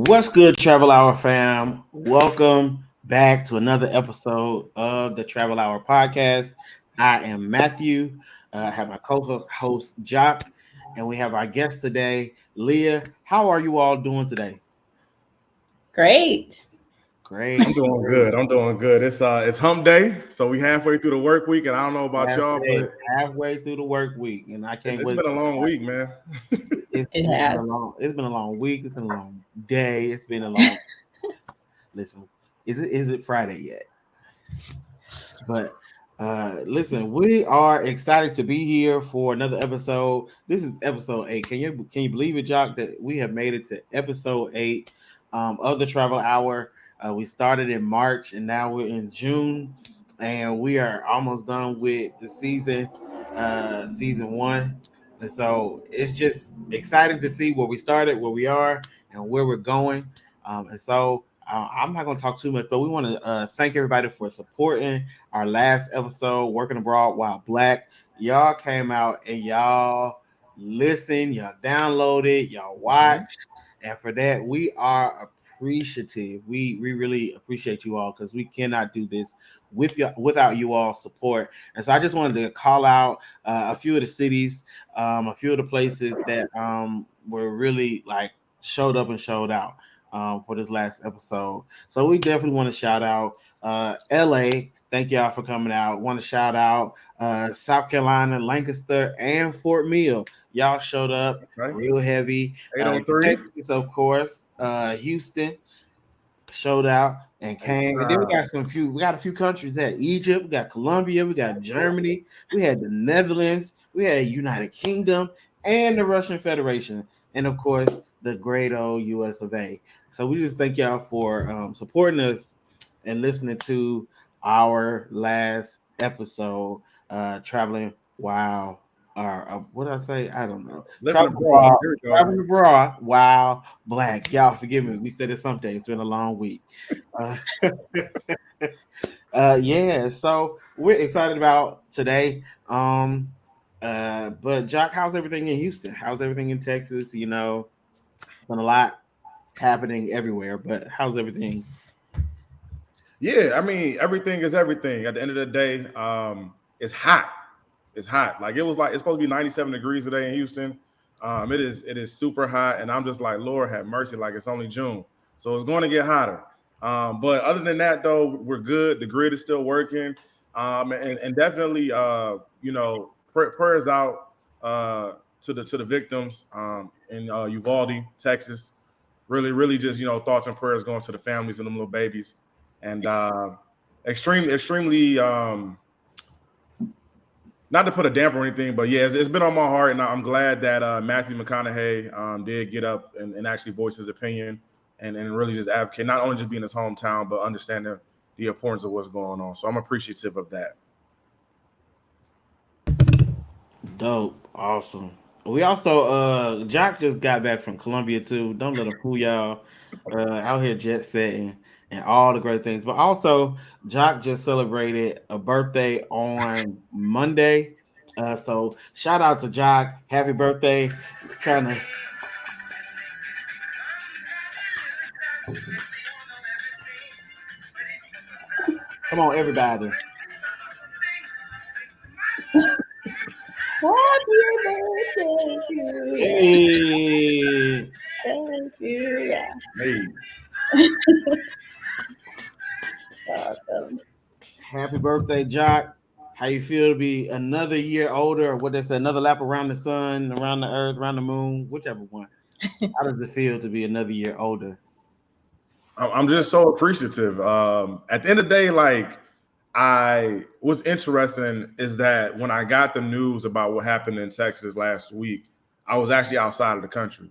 What's good, Travel Hour fam? Welcome back to another episode of the Travel Hour podcast. I am Matthew. I have my co-host Joc, and we have our guest today, Leah. How are you all doing today? Great. Great, I'm doing great. good. I'm doing good. It's hump day, so we halfway through the work week, and I don't know about y'all, Halfway, but halfway through the work week, and I it's, can't it's wait. been a long week, man. It It's been a has. long. It's been a long week. It's been a long day. It's been a long. Listen, is it Friday yet? But listen, we are excited to be here for another episode. This is episode 8. Can you believe it, Joc, that we have made it to episode 8 of the Travel Hour? We started in March and now we're in June, and we are almost done with the season 1. And so it's just exciting to see where we started, where we are, and where we're going. And so I'm not going to talk too much, but we want to thank everybody for supporting our last episode, Working Abroad While Black. Y'all came out and y'all listened, y'all downloaded, y'all watched. And for that, we are appreciative. We really appreciate you all because we cannot do this without you all support. And so I just wanted to call out a few of the cities, a few of the places that were really like showed up and showed out for this last episode. So we definitely want to shout out LA. Thank y'all for coming out. Want to shout out South Carolina, Lancaster, and Fort Mill. Y'all showed up Okay, real heavy. 803. Texas, of course. Houston showed out and came. And then we got we got a few countries there. Egypt, we got Colombia, we got Germany, we had the Netherlands, we had United Kingdom, and the Russian Federation, and of course the great old US of A. So we just thank y'all for supporting us and listening to our last episode, traveling wow. Or what did I say? I don't know. Living abroad. Here we go. Traveling abroad. Wow, black. Y'all forgive me. We said it someday. It's been a long week. Uh, yeah. So we're excited about today. But Joc, how's everything in Houston? How's everything in Texas? Been a lot happening everywhere. But how's everything? Yeah, I mean, everything is everything. At the end of the day, it's hot. It's hot. Like it's supposed to be 97 degrees today in Houston. It is super hot, and I'm just like, Lord have mercy. Like it's only June, so it's going to get hotter. But other than that, though, we're good. The grid is still working, and definitely, prayers out to the victims in Uvalde, Texas. Really, really, just thoughts and prayers going to the families and them little babies, and extremely. Not to put a damper or anything, but yeah, it's been on my heart, and I'm glad that Matthew McConaughey did get up and actually voice his opinion and really just advocate, not only just being his hometown, but understanding the importance of what's going on. So I'm appreciative of that. Dope. Awesome. We also Jock just got back from Colombia too. Don't let him fool y'all. Out here jet setting and all the great things. But also Jock just celebrated a birthday on Monday. So shout out to Jock. Happy birthday. Trying to come on, everybody. Happy birthday to you. Hey. Thank you. Yeah. Hey, Awesome. Happy birthday, Jock. How you feel to be another year older, or what they say, another lap around the sun, around the earth, around the moon, whichever one. How does it feel to be another year older? I'm just so appreciative. At the end of the day, like what's interesting is that when I got the news about what happened in Texas last week, I was actually outside of the country.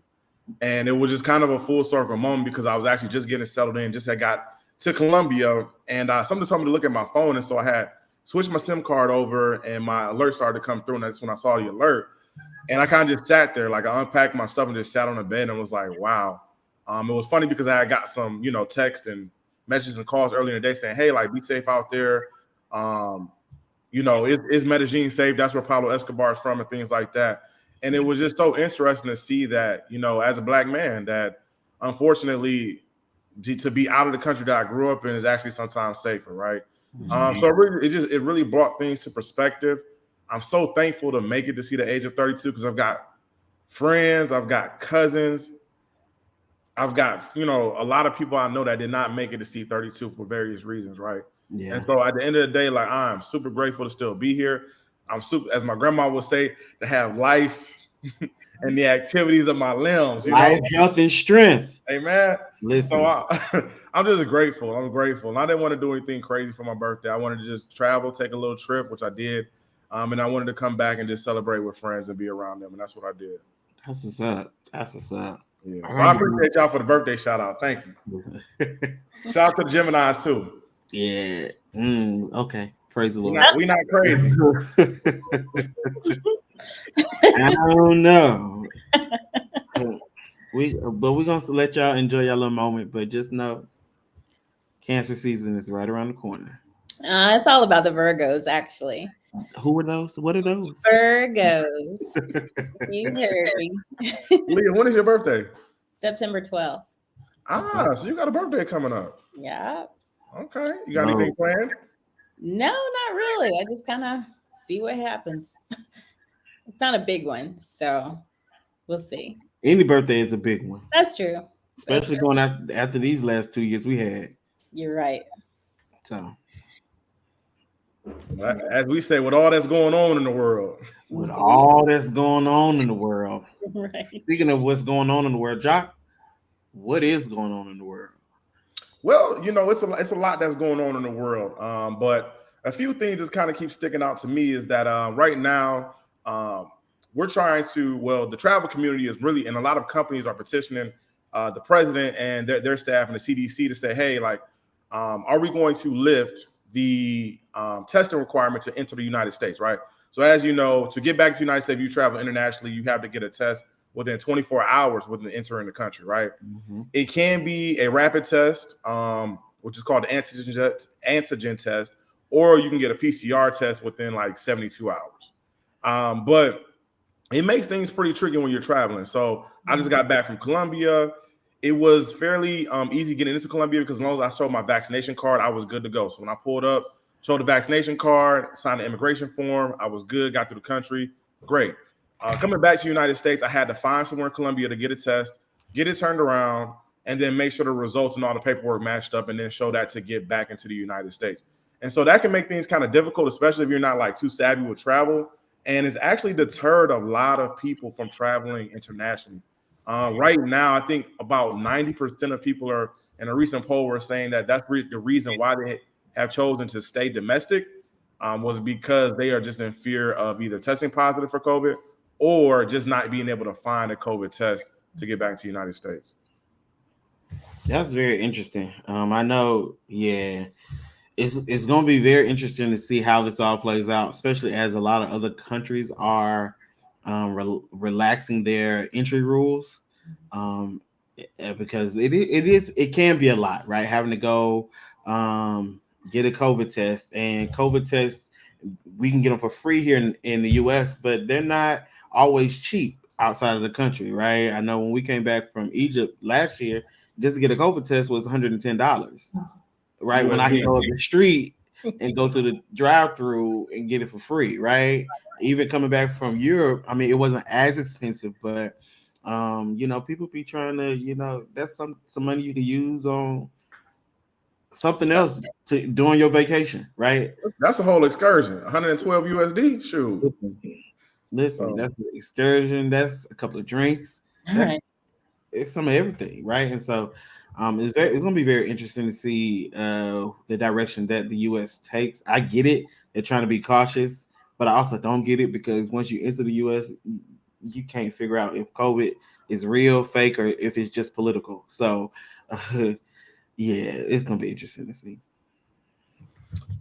And it was just kind of a full circle moment because I was actually just getting settled in, just had got to Columbia, and something told me to look at my phone, and so I had switched my SIM card over, and my alert started to come through, and that's when I saw the alert, and I kind of just sat there, like I unpacked my stuff and just sat on the bed and was like, wow. It was funny because I had got some, text and messages and calls earlier in the day saying, hey, like be safe out there. Um, is Medellin safe? That's where Pablo Escobar is from and things like that. And it was just so interesting to see that, as a black man, that unfortunately, to be out of the country that I grew up in is actually sometimes safer, right? Mm-hmm. So it really brought things to perspective. I'm so thankful to make it to see the age of 32 because I've got friends, I've got cousins, I've got a lot of people I know that did not make it to see 32 for various reasons, right? Yeah. And so at the end of the day, like I'm super grateful to still be here. I'm super, as my grandma would say, to have life and the activities of my limbs, Life, health, and strength. Amen. Listen, So I'm just grateful. I'm grateful. And I didn't want to do anything crazy for my birthday. I wanted to just travel, take a little trip, which I did. And I wanted to come back and just celebrate with friends and be around them. And that's what I did. That's what's up. That's what's up. Yeah. So I appreciate y'all for the birthday shout out. Thank you. Shout out to the Geminis too. Yeah. Okay. Praise the Lord. We not crazy. I don't know. We're gonna let y'all enjoy your little moment, but just know Cancer season is right around the corner. It's all about the Virgos, actually. Who are those? What are those? Virgos. You heard me. Leah, when is your birthday? September 12th. So you got a birthday coming up. Yeah. Okay. You got anything planned? No, not really. I just kind of see what happens. It's not a big one, so we'll see. Any birthday is a big one. That's true. Especially going after these last 2 years we had. You're right. So, as we say, with all that's going on in the world. With all that's going on in the world. Right. Speaking of what's going on in the world, Joc, what is going on in the world? Well, it's a lot that's going on in the world. But a few things that kind of keep sticking out to me is that right now we're trying to, the travel community is really, and a lot of companies are petitioning the president and their staff and the CDC to say, hey, like, are we going to lift the testing requirement to enter the United States, right? So as you know, to get back to the United States, if you travel internationally, you have to get a test within 24 hours within entering the country, right? Mm-hmm. It can be a rapid test, which is called the antigen test, or you can get a PCR test within like 72 hours. But it makes things pretty tricky when you're traveling. So I just got back from Colombia. It was fairly easy getting into Colombia because as long as I showed my vaccination card, I was good to go. So when I pulled up, showed the vaccination card, signed the immigration form, I was good, got through the country. Great. Coming back to the United States, I had to find somewhere in Colombia to get a test, get it turned around, and then make sure the results and all the paperwork matched up, and then show that to get back into the United States. And so that can make things kind of difficult, especially if you're not like too savvy with travel. And it's actually deterred a lot of people from traveling internationally. Right now, I think about 90% of people are, in a recent poll, were saying that that's the reason why they have chosen to stay domestic was because they are just in fear of either testing positive for COVID or just not being able to find a COVID test to get back to the United States. That's very interesting. I know, it's going to be very interesting to see how this all plays out, especially as a lot of other countries are relaxing their entry rules, because it can be a lot, right? Having to go get a COVID test, and COVID tests, we can get them for free here in the US, but they're not always cheap outside of the country, right? I know when we came back from Egypt last year, just to get a COVID test was $110, right? When I can go up the street and go to the drive-through and get it for free, right? Even coming back from Europe, I mean, it wasn't as expensive, but people be trying to, that's some money you can use on something else during your vacation, right? That's a whole excursion, 112 USD. Shoot. Listen, that's an excursion. That's a couple of drinks. It's some of everything, right? And so, it's going to be very interesting to see the direction that the U.S. takes. I get it; they're trying to be cautious, but I also don't get it because once you enter the U.S., you can't figure out if COVID is real, fake, or if it's just political. So, it's going to be interesting to see.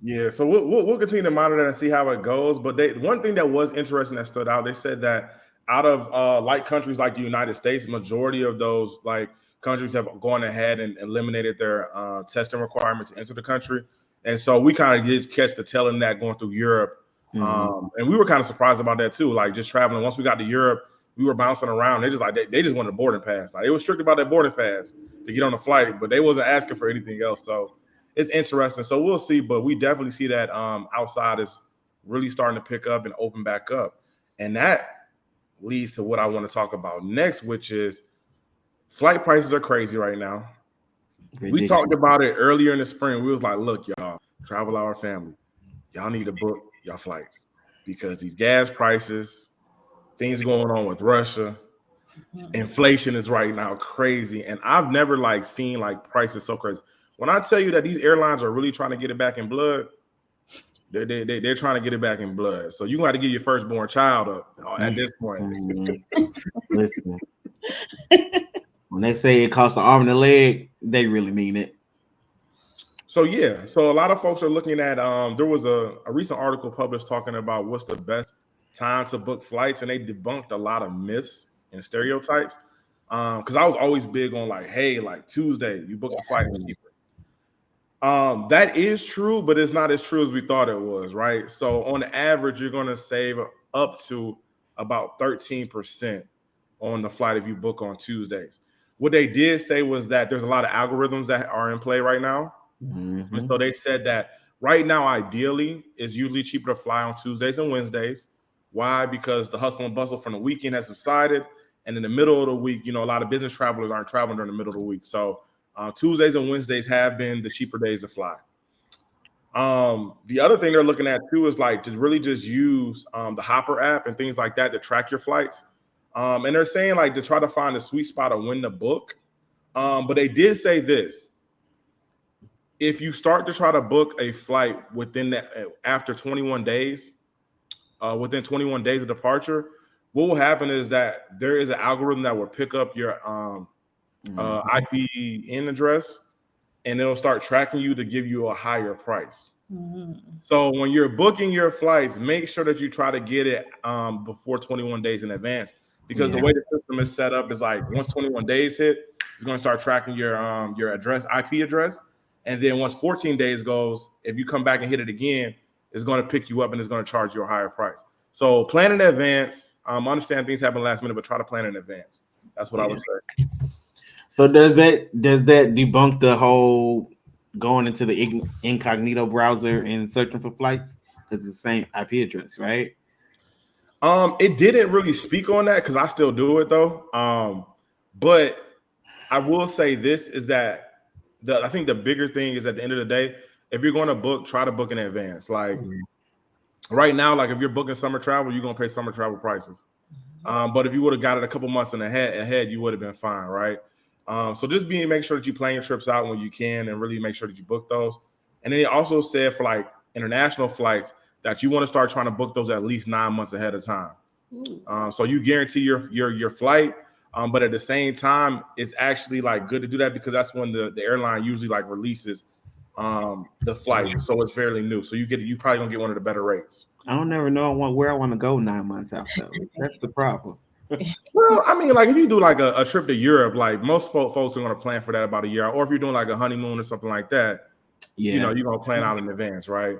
Yeah, so we'll continue to monitor and see how it goes. But one thing that was interesting that stood out, they said that out of like countries like the United States, majority of those like countries have gone ahead and eliminated their testing requirements to enter the country. And so we kind of did catch the tail end that going through Europe. And we were kind of surprised about that too. Like just traveling, once we got to Europe, we were bouncing around. They just like they just wanted a boarding pass. Like it was strict about that boarding pass to get on the flight, but they wasn't asking for anything else. So it's interesting. So we'll see, but we definitely see that outside is really starting to pick up and open back up. And that leads to what I want to talk about next, which is flight prices are crazy right now. We talked about it earlier in the spring. We was like, look, y'all, Travel Hour family, y'all need to book your flights because these gas prices, things going on with Russia, inflation is right now crazy. And I've never like seen like prices so crazy. When I tell you that these airlines are really trying to get it back in blood, they're trying to get it back in blood. So you got to get your firstborn child up at this point. Listen, when they say it costs an arm and a leg, they really mean it. So yeah, so a lot of folks are looking at. There was a recent article published talking about what's the best time to book flights, and they debunked a lot of myths and stereotypes. Because I was always big on like, hey, like Tuesday, you book the flight is cheaper. That is true, but it's not as true as we thought it was, right? So on average, you're going to save up to about 13% on the flight if you book on Tuesdays. What they did say was that there's a lot of algorithms that are in play right now. Mm-hmm. And so they said that right now, ideally, it's usually cheaper to fly on Tuesdays and Wednesdays. Why? Because the hustle and bustle from the weekend has subsided. And in the middle of the week, you know, a lot of business travelers aren't traveling during the middle of the week. So Tuesdays and Wednesdays have been the cheaper days to fly. The other thing they're looking at too is like to really just use the Hopper app and things like that to track your flights. And they're saying like to try to find a sweet spot of when to book. But they did say this. If you start to try to book a flight within that after 21 days, within 21 days of departure, what will happen is that there is an algorithm that will pick up your IPN address, and it'll start tracking you to give you a higher price. Mm-hmm. So when you're booking your flights, make sure that you try to get it before 21 days in advance, because the way the system is set up is like once 21 days hit, it's going to start tracking your address, IP address. And then once 14 days goes, if you come back and hit it again, it's going to pick you up and it's going to charge you a higher price. So plan in advance. Understand things happen last minute, but try to plan in advance. That's what I would say. So does that debunk the whole going into the Incognito browser and searching for flights? Because it's the same IP address, right? It didn't really speak on that because I still do it though. But I will say this is that I think the bigger thing is at the end of the day, if you're going to book, try to book in advance. Like right now, like if you're booking summer travel, you're going to pay summer travel prices. But if you would have got it a couple months ahead, you would have been fine, right? So just make sure that you plan your trips out when you can and really make sure that you book those. And then they also said for like international flights that you want to start trying to book those at least 9 months ahead of time. So you guarantee your flight. But at the same time, it's actually like good to do that because that's when the airline usually like releases the flight. So it's fairly new. So you probably gonna get one of the better rates. I don't never know where I want to go 9 months out though. That's the problem. Well, I mean, like if you do like a trip to Europe, like most folks are going to plan for that about a year. Or if you're doing like a honeymoon or something like that, you know, you're going to plan out in advance, right?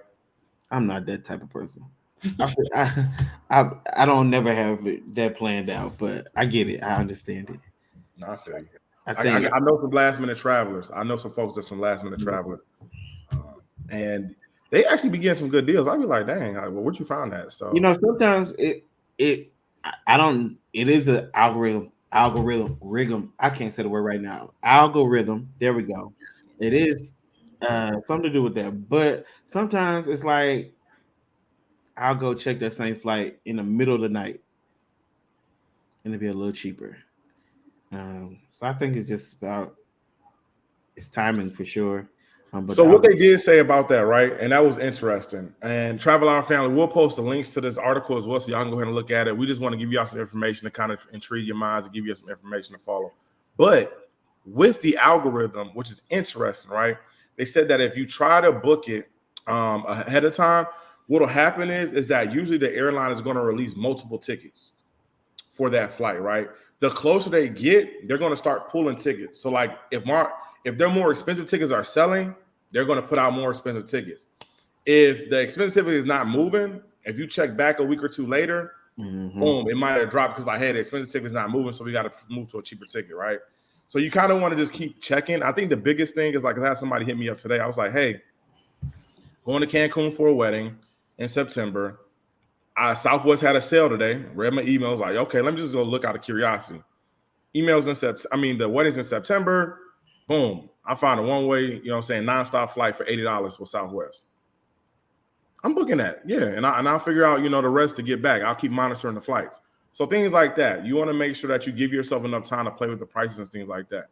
I'm not that type of person. I don't never have that planned out, but I get it. I understand it. No, I feel you. I know some last minute travelers. I know some folks that's some last minute travelers, and they actually be getting some good deals. I'd be like, dang, well, where'd you find that? So you know, sometimes it is an algorithm. I can't say the word right now. Algorithm. There we go. It is something to do with that. But sometimes it's like I'll go check that same flight in the middle of the night, and it'll be a little cheaper. So I think it's just about it's timing for sure. But so what they did say about that, right? And that was interesting. And Travel Hour family, we'll post the links to this article as well, so y'all can go ahead and look at it. We just want to give y'all some information to kind of intrigue your minds and give you some information to follow. But with the algorithm, which is interesting, right? They said that if you try to book it ahead of time, what will happen is that usually the airline is going to release multiple tickets for that flight, right? The closer they get, they're going to start pulling tickets. So like if their more expensive tickets are selling, they're going to put out more expensive tickets. If the expensive ticket is not moving, if you check back a week or two later, Boom, it might have dropped because like, hey, the expensive ticket's not moving, so we got to move to a cheaper ticket, right? So you kind of want to just keep checking. I think the biggest thing is like I had somebody hit me up today. I was like, hey, going to Cancun for a wedding in September. Southwest had a sale today. Read my emails, like, okay, let me just go look out of curiosity. Emails in September. I mean, the wedding's in September. Boom. I found a one-way, you know what I'm saying, nonstop flight for $80 with Southwest. I'm booking that. Yeah. And I'll figure out, you know, the rest to get back. I'll keep monitoring the flights. So things like that. You want to make sure that you give yourself enough time to play with the prices and things like that.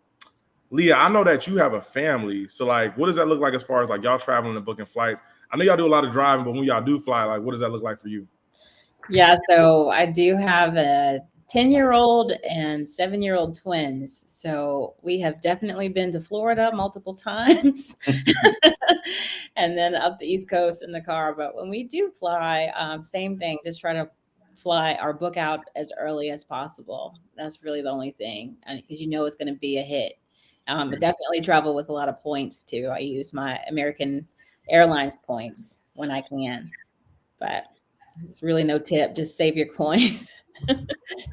Leah, I know that you have a family. So like, what does that look like as far as like y'all traveling and booking flights? I know y'all do a lot of driving, but when y'all do fly, like, what does that look like for you? Yeah, so I do have a 10-year-old and 7-year-old twins. So we have definitely been to Florida multiple times and then up the East Coast in the car. But when we do fly, same thing, just try to fly or book out as early as possible. That's really the only thing, because you know it's going to be a hit. But definitely travel with a lot of points too. I use my American Airlines points when I can, but it's really no tip. Just save your coins.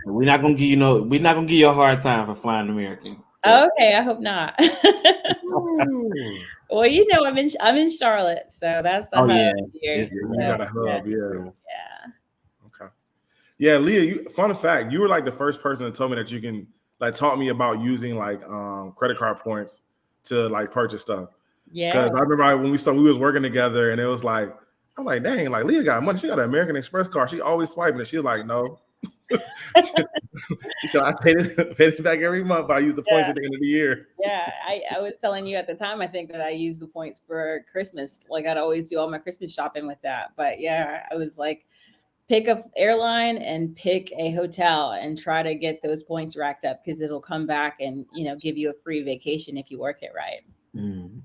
We're not gonna give you a hard time for flying American. Okay, I hope not. Well, you know, I'm in Charlotte, so that's the hub here. You got a hub, Yeah. Okay. Yeah, Leah, fun fact, you were like the first person that told me that you can like taught me about using like credit card points to like purchase stuff. Yeah. Because I remember when we was working together and it was like, I'm like, dang, like Leah got money. She got an American Express card. She always swiping it. She was like, no. She said, I paid it back every month, but I use the points at the end of the year. Yeah, I was telling you at the time, I think that I used the points for Christmas. Like I'd always do all my Christmas shopping with that. But yeah, I was like, pick a airline and pick a hotel and try to get those points racked up because it'll come back and, you know, give you a free vacation if you work it right. Mm-hmm.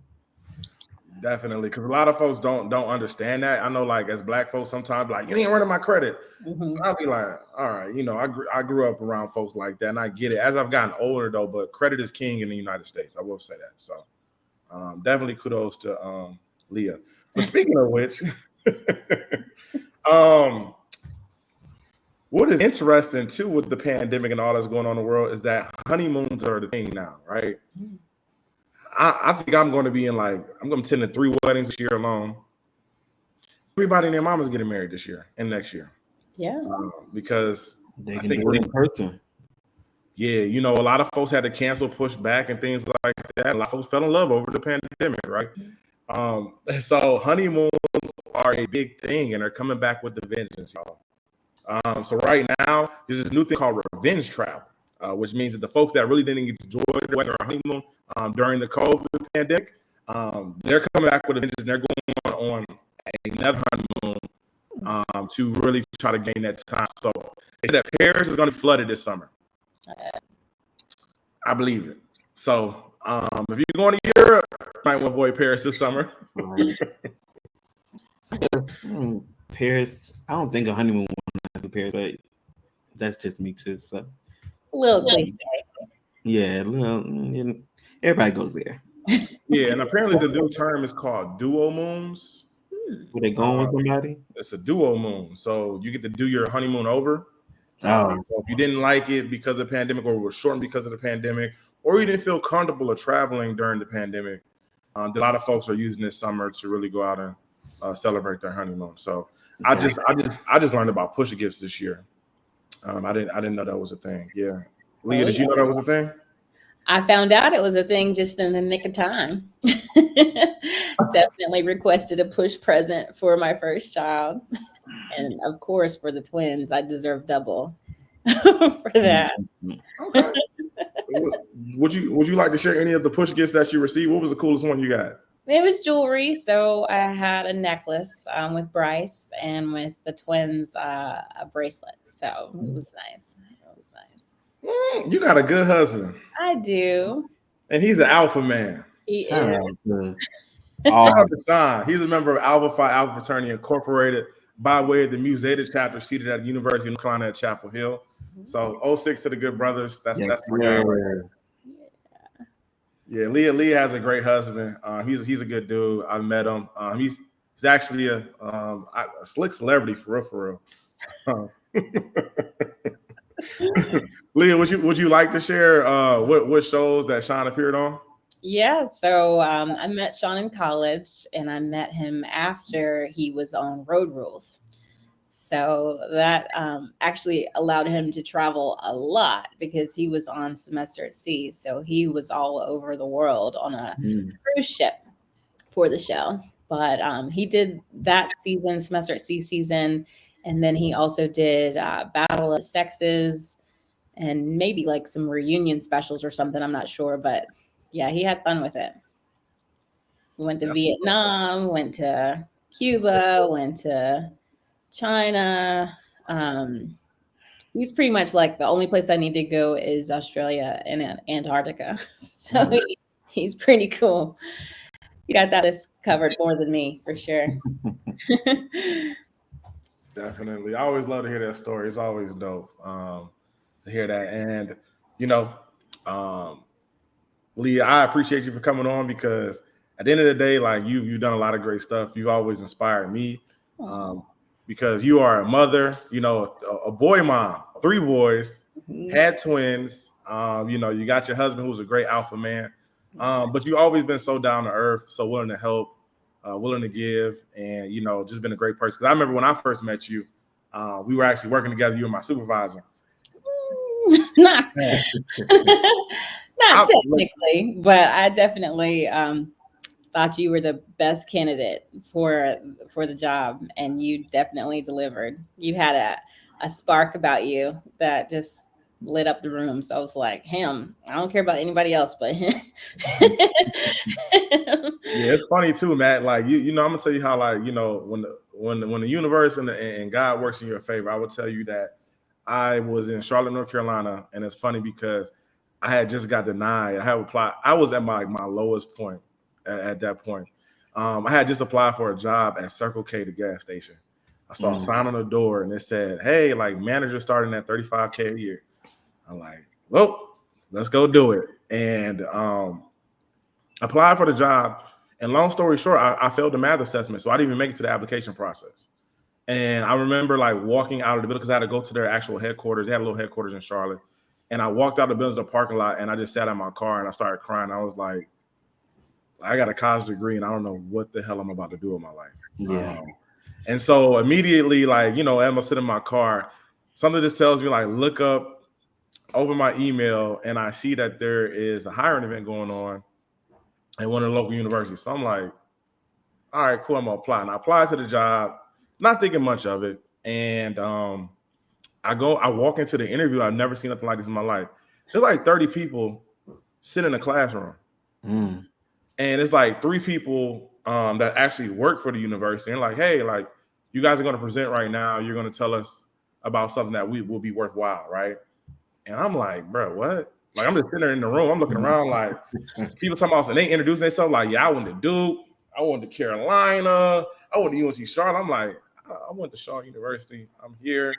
Definitely, because a lot of folks don't understand that. I know, like as Black folks, sometimes like you ain't running my credit. So I'll be like, all right, you know, I grew up around folks like that, and I get it. As I've gotten older, though, but credit is king in the United States. I will say that. So, definitely kudos to Leah. But speaking of which, what is interesting too with the pandemic and all that's going on in the world is that honeymoons are the thing now, right? I think I'm going to be I'm going to attend 3 weddings this year alone. Everybody and their mama's getting married this year and next year. Yeah. Because they can do it in person. Yeah, you know, a lot of folks had to cancel, push back, and things like that. A lot of folks fell in love over the pandemic, right? So honeymoons are a big thing, and they're coming back with the vengeance, y'all. So right now, there's this new thing called revenge travel. Which means that the folks that really didn't get to enjoy their wedding or honeymoon during the COVID pandemic, they're coming back with a vengeance and they're going on another honeymoon to really try to gain that time. So they said that Paris is going to be flooded this summer. I believe it. So if you're going to Europe, you might want to avoid Paris this summer. Paris, I don't think a honeymoon will be Paris, but that's just me too. So. A little cliche. Yeah, everybody goes there. Yeah, and apparently the new term is called duo moons. Were they going with somebody? It's a duo moon, so you get to do your honeymoon over. So if you didn't like it because of the pandemic, or it was shortened because of the pandemic, or you didn't feel comfortable of traveling during the pandemic, a lot of folks are using this summer to really go out and celebrate their honeymoon. So I just learned about push gifts this year. I didn't know that was a thing. Yeah. Leah, did you know that was a thing? I found out it was a thing just in the nick of time. Definitely requested a push present for my first child. And of course, for the twins, I deserve double for that. Okay. Would you like to share any of the push gifts that you received? What was the coolest one you got? It was jewelry. So I had a necklace with Bryce and with the twins a bracelet. So it was nice. You got a good husband. I do. And he's an alpha man. He is. Shout out to Shawn. He's a member of Alpha Phi Alpha Fraternity Incorporated by way of the Mu Zeta chapter seated at the University of North Carolina at Chapel Hill. So 06 to the good brothers. That's my guy right there. Yeah, Leah has a great husband. He's a good dude. I met him. He's actually a slick celebrity for real. Leah, would you like to share what shows that Shawn appeared on? Yeah, so I met Shawn in college, and I met him after he was on Road Rules. So that actually allowed him to travel a lot because he was on Semester at Sea. So he was all over the world on a cruise ship for the show. But he did that season, Semester at Sea season, and then he also did Battle of the Sexes and maybe like some reunion specials or something. I'm not sure, but yeah, he had fun with it. We went to Vietnam, went to Cuba, went to China. He's pretty much like the only place I need to go is Australia and Antarctica. So he's pretty cool. He got that list covered more than me for sure. Definitely. I always love to hear that story. It's always dope to hear that. And, you know, Leah, I appreciate you for coming on because at the end of the day, like you've done a lot of great stuff. You've always inspired me because you are a mother, you know, a boy mom, 3 boys, had twins. You know, you got your husband who's a great alpha man, but you've always been so down to earth, so willing to help, willing to give, and, you know, just been a great person. Because I remember when I first met you, we were actually working together. You were my supervisor. Not technically, but I definitely thought you were the best candidate for the job, and you definitely delivered. You had a spark about you that just lit up the room. So I was like, him. I don't care about anybody else but him. Yeah, it's funny too, Matt. Like you know, I'm gonna tell you how, like, you know, when the universe and God works in your favor, I would tell you that I was in Charlotte, North Carolina, and it's funny because I had just got denied. I had applied. I was at my lowest point at that point. I had just applied for a job at Circle K, the gas station. I saw a sign on the door and it said, "Hey, like manager starting at $35K a year." I'm like, well, let's go do it. And applied for the job. And long story short, I failed the math assessment, so I didn't even make it to the application process. And I remember like walking out of the building because I had to go to their actual headquarters. They had a little headquarters in Charlotte. And I walked out of the building to the parking lot and I just sat in my car and I started crying. I was like, I got a college degree and I don't know what the hell I'm about to do with my life. Yeah. And so immediately, like, you know, as I'm sitting in my car, something just tells me, like, look up, open my email, and I see that there is a hiring event going on at one of the local universities. So I'm like, all right, cool, I'm gonna apply. And I applied to the job, not thinking much of it. And I walk into the interview. I've never seen nothing like this in my life. There's like 30 people sitting in a classroom. And it's like 3 people that actually work for the university. And like, hey, like, you guys are going to present right now. You're going to tell us about something that will be worthwhile, right? And I'm like, bro, what? Like, I'm just sitting there in the room. I'm looking around like people talking about, and they introducing themselves like, yeah, I went to Duke. I went to Carolina. I went to UNC Charlotte. I'm like, I went to Shawn University. I'm here.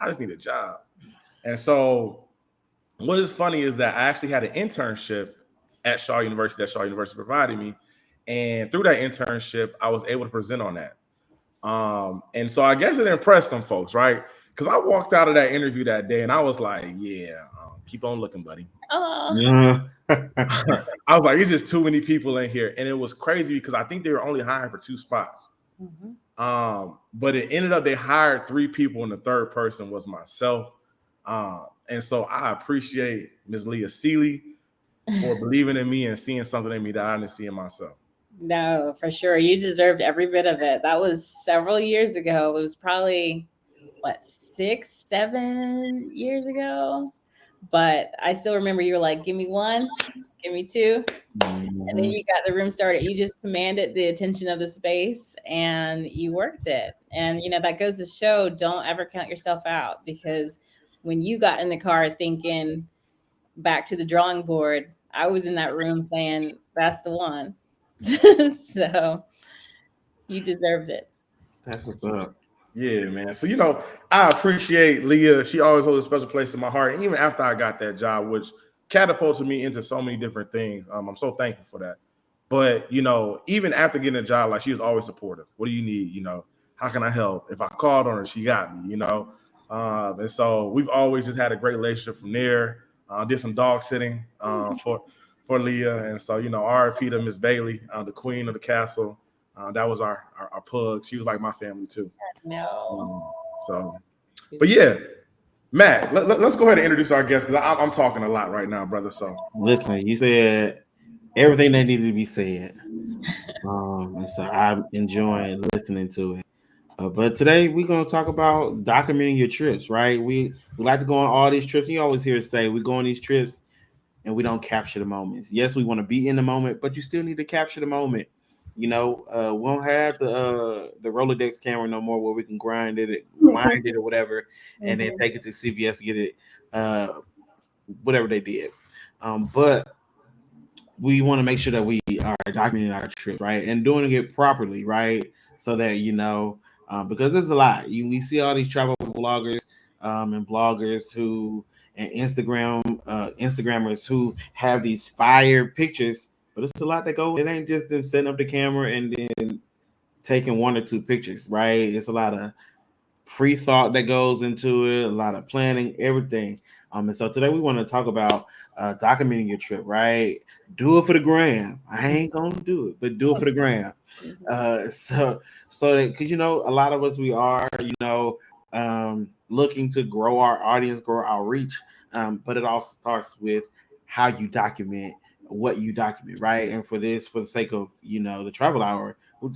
I just need a job. And so what is funny is that I actually had an internship at Shawn University that Shawn University provided me. And through that internship, I was able to present on that. And so I guess it impressed some folks, right? Because I walked out of that interview that day and I was like, yeah, keep on looking, buddy. I was like, it's just too many people in here. And it was crazy because I think they were only hiring for 2 spots. But it ended up they hired 3 people and the third person was myself. And so I appreciate Ms. Leah Sealy for believing in me and seeing something in me that I didn't see in myself. No, for sure. You deserved every bit of it. That was several years ago. It was probably, 6, 7 years ago? But I still remember you were like, give me 1, give me 2. And then you got the room started. You just commanded the attention of the space and you worked it. And, you know, that goes to show, don't ever count yourself out, because when you got in the car thinking back to the drawing board, I was in that room saying, that's the one. So you deserved it. That's what's up. Yeah, man. So, you know, I appreciate Leah. She always holds a special place in my heart. And even after I got that job, which catapulted me into so many different things, I'm so thankful for that. But, you know, even after getting a job, like, she was always supportive. What do you need? You know, how can I help? If I called on her, she got me, you know. And so we've always just had a great relationship from there. Did some dog sitting for Leah. And so, RIP to Miss Bailey, the queen of the castle. That was our pug. She was like my family too. No. But yeah, Matt, let's go ahead and introduce our guest because I'm talking a lot right now, brother. So listen, you said everything that needed to be said. And so I'm enjoying listening to it. But today we're going to talk about documenting your trips, right? We like to go on all these trips. You always hear us say we go on these trips and we don't capture the moments. Yes, we want to be in the moment, but you still need to capture the moment. We won't have the Rolodex camera no more where we can wind it or whatever, and then take it to CVS to get it, whatever they did. But we want to make sure that we are documenting our trip, right, and doing it properly, right, so that because there's a lot. We see all these travel vloggers and bloggers and Instagrammers who have these fire pictures, but it's a lot that goes. It ain't just them setting up the camera and then taking one or two pictures, right? It's a lot of pre-thought that goes into it, a lot of planning, everything. And so today we want to talk about documenting your trip, right? Do it for the gram. I ain't gonna do it, but do it for the gram. So that because a lot of us we are looking to grow our audience, grow our reach, but it all starts with how you document what you document, right? And for the sake of the travel hour, we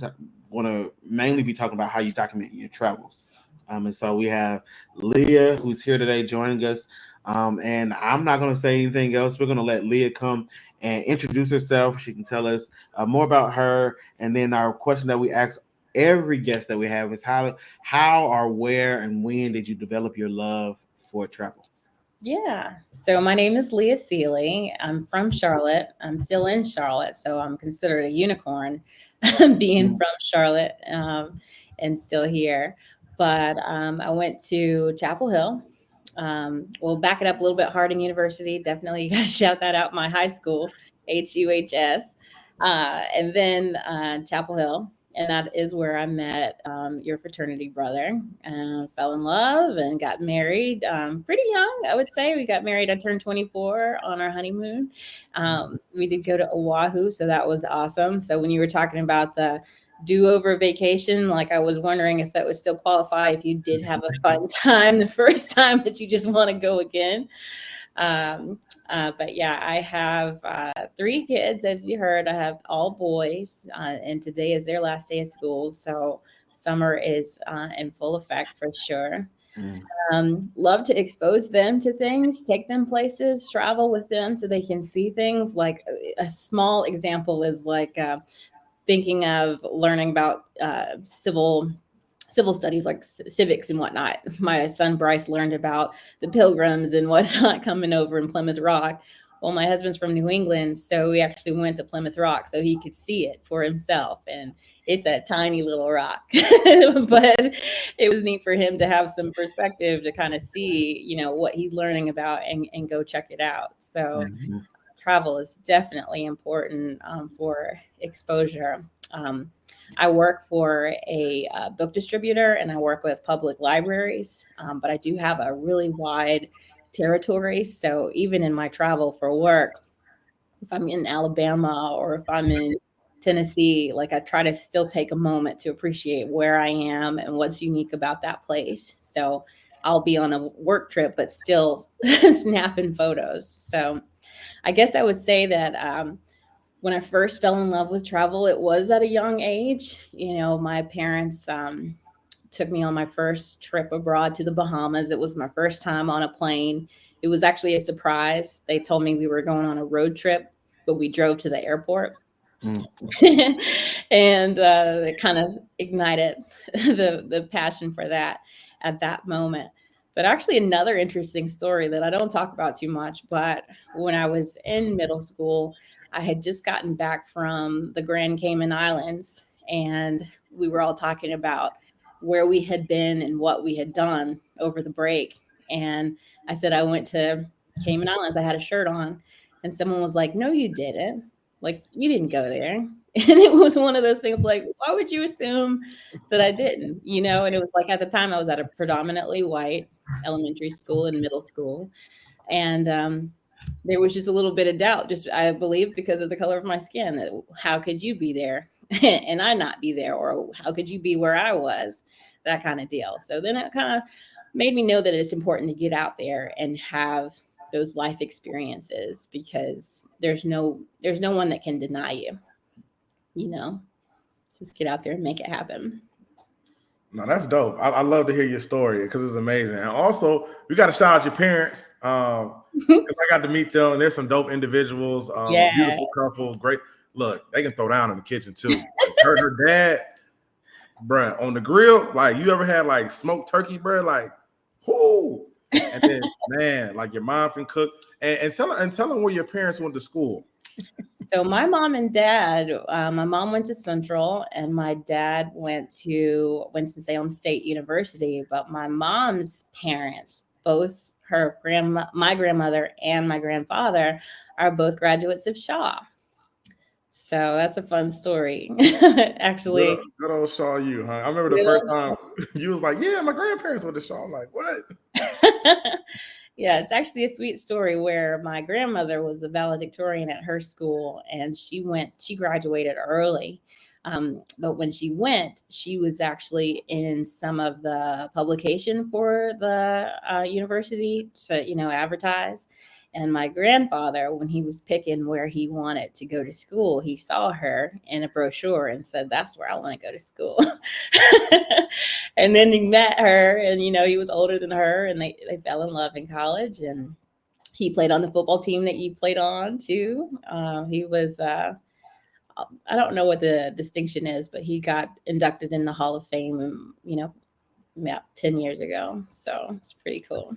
want to mainly be talking about how you document your travels. And so we have Leah, who's here today, joining us. And I'm not going to say anything else. We're going to let Leah come and introduce herself. She can tell us more about her. And then our question that we ask every guest that we have is how or where and when did you develop your love for travel? Yeah. So my name is Leah Sealy. I'm from Charlotte. I'm still in Charlotte, so I'm considered a unicorn being from Charlotte and still here. But I went to Chapel Hill. We'll back it up a little bit. Harding University, definitely you got to shout that out. My high school, HUHS, and then Chapel Hill. And that is where I met your fraternity brother, fell in love and got married pretty young, I would say. We got married, I turned 24 on our honeymoon. We did go to Oahu, so that was awesome. So when you were talking about the do-over vacation, like I was wondering if that would still qualify if you did have a fun time the first time that you just want to go again. But yeah, I have 3 kids, as you heard. I have all boys, and today is their last day of school, so summer is in full effect for sure. Love to expose them to things, take them places, travel with them so they can see things. Like a small example is like thinking of learning about civil studies, like civics and whatnot. My son Bryce learned about the Pilgrims and whatnot coming over in Plymouth Rock. Well, my husband's from New England, so we actually went to Plymouth Rock so he could see it for himself. And it's a tiny little rock, but it was neat for him to have some perspective to kind of see, what he's learning about and go check it out. So travel is definitely important for exposure. I work for a book distributor and I work with public libraries, but I do have a really wide territory. So even in my travel for work, if I'm in Alabama or if I'm in Tennessee, like I try to still take a moment to appreciate where I am and what's unique about that place. So I'll be on a work trip, but still snapping photos. So I guess I would say that when I first fell in love with travel, it was at a young age. My parents took me on my first trip abroad to the Bahamas. It was my first time on a plane. It was actually a surprise. They told me we were going on a road trip, but we drove to the airport. And it kind of ignited the passion for that at that moment. But actually another interesting story that I don't talk about too much, but when I was in middle school, I had just gotten back from the Grand Cayman Islands, and we were all talking about where we had been and what we had done over the break. And I said, I went to Cayman Islands. I had a shirt on, and someone was like, no, you didn't. Like, you didn't go there. And it was one of those things like, why would you assume that I didn't? And it was like, at the time I was at a predominantly white elementary school and middle school. And there was just a little bit of doubt, just I believe because of the color of my skin, that how could you be there and I not be there, or how could you be where I was, that kind of deal. So then it kind of made me know that it's important to get out there and have those life experiences, because there's no one that can deny you, just get out there and make it happen. No, that's dope. I love to hear your story because it's amazing. And also, you got to shout out your parents because I got to meet them. And there's some dope individuals, Yeah. beautiful couple, great. Look, they can throw down in the kitchen too. Her dad, bruh, on the grill. Like, you ever had like smoked turkey, bruh? Like, whoo! And then, man, like your mom can cook. And tell them where your parents went to school. So my mom and dad, my mom went to Central and my dad went to Winston-Salem State University. But my mom's parents, both my grandmother and my grandfather, are both graduates of Shaw. So that's a fun story. Actually, good old Shaw, you, huh? I remember the first time you was like, "Yeah, my grandparents went to Shaw." I'm like, what? Yeah, it's actually a sweet story where my grandmother was a valedictorian at her school, and she graduated early. But when she went, she was actually in some of the publication for the university to, advertise. And my grandfather, when he was picking where he wanted to go to school, he saw her in a brochure and said, "That's where I want to go to school." And then he met her, and he was older than her, and they fell in love in college. And he played on the football team that you played on too. He was I don't know what the distinction is, but he got inducted in the Hall of Fame, 10 years ago. So it's pretty cool.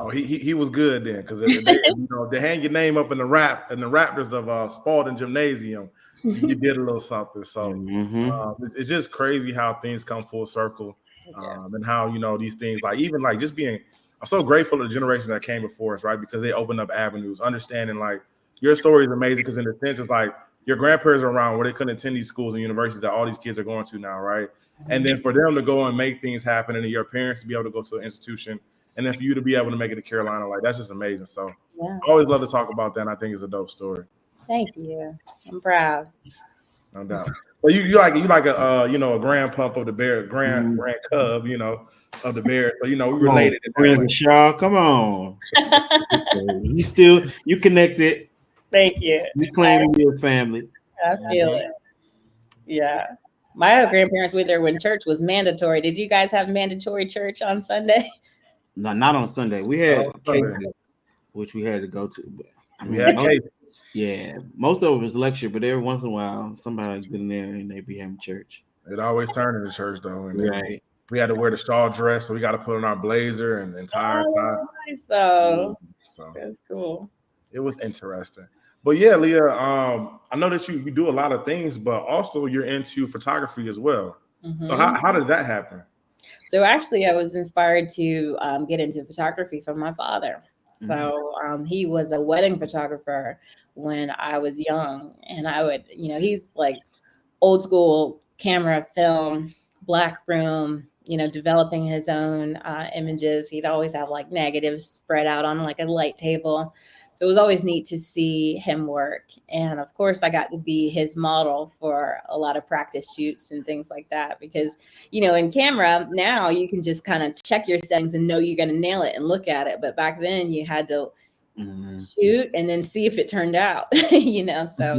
Oh, he was good then, because they hang your name up in the Raptors of Spalding Gymnasium, you did a little something. So it's just crazy how things come full circle, and how these things, like even like just being. I'm so grateful to the generation that came before us, right? Because they opened up avenues, understanding like your story is amazing because in a sense it's like your grandparents are around where they couldn't attend these schools and universities that all these kids are going to now, right? And then for them to go and make things happen, and your parents to be able to go to an institution. And then for you to be able to make it to Carolina, like that's just amazing. So I always love to talk about that. And I think it's a dope story. Thank you. I'm proud. No doubt. So you like a grand pump of the Bear, grand cub, of the Bears. So we related. Brother Shaw, come on. you connected. Thank you. You claiming your family. I feel it. Yeah. My grandparents were there when church was mandatory. Did you guys have mandatory church on Sunday? No, not on Sunday. We had cases, which we had to go to. But, we had cases. Yeah, most of it was lecture, but every once in a while, somebody get in there and they be having church. It always turned into church though, and right. We had to wear the Shaw dress, so we got to put on our blazer and the entire time. Nice though. So that's cool. It was interesting. But yeah, Leah, I know that you do a lot of things, but also you're into photography as well. So how did that happen? So actually, I was inspired to get into photography from my father. So he was a wedding photographer when I was young, and I would, he's like old school camera, film, black room, developing his own images. He'd always have like negatives spread out on like a light table. So it was always neat to see him work. And of course, I got to be his model for a lot of practice shoots and things like that. Because, in camera, now you can just kind of check your settings and know you're going to nail it and look at it. But back then you had to shoot and then see if it turned out, So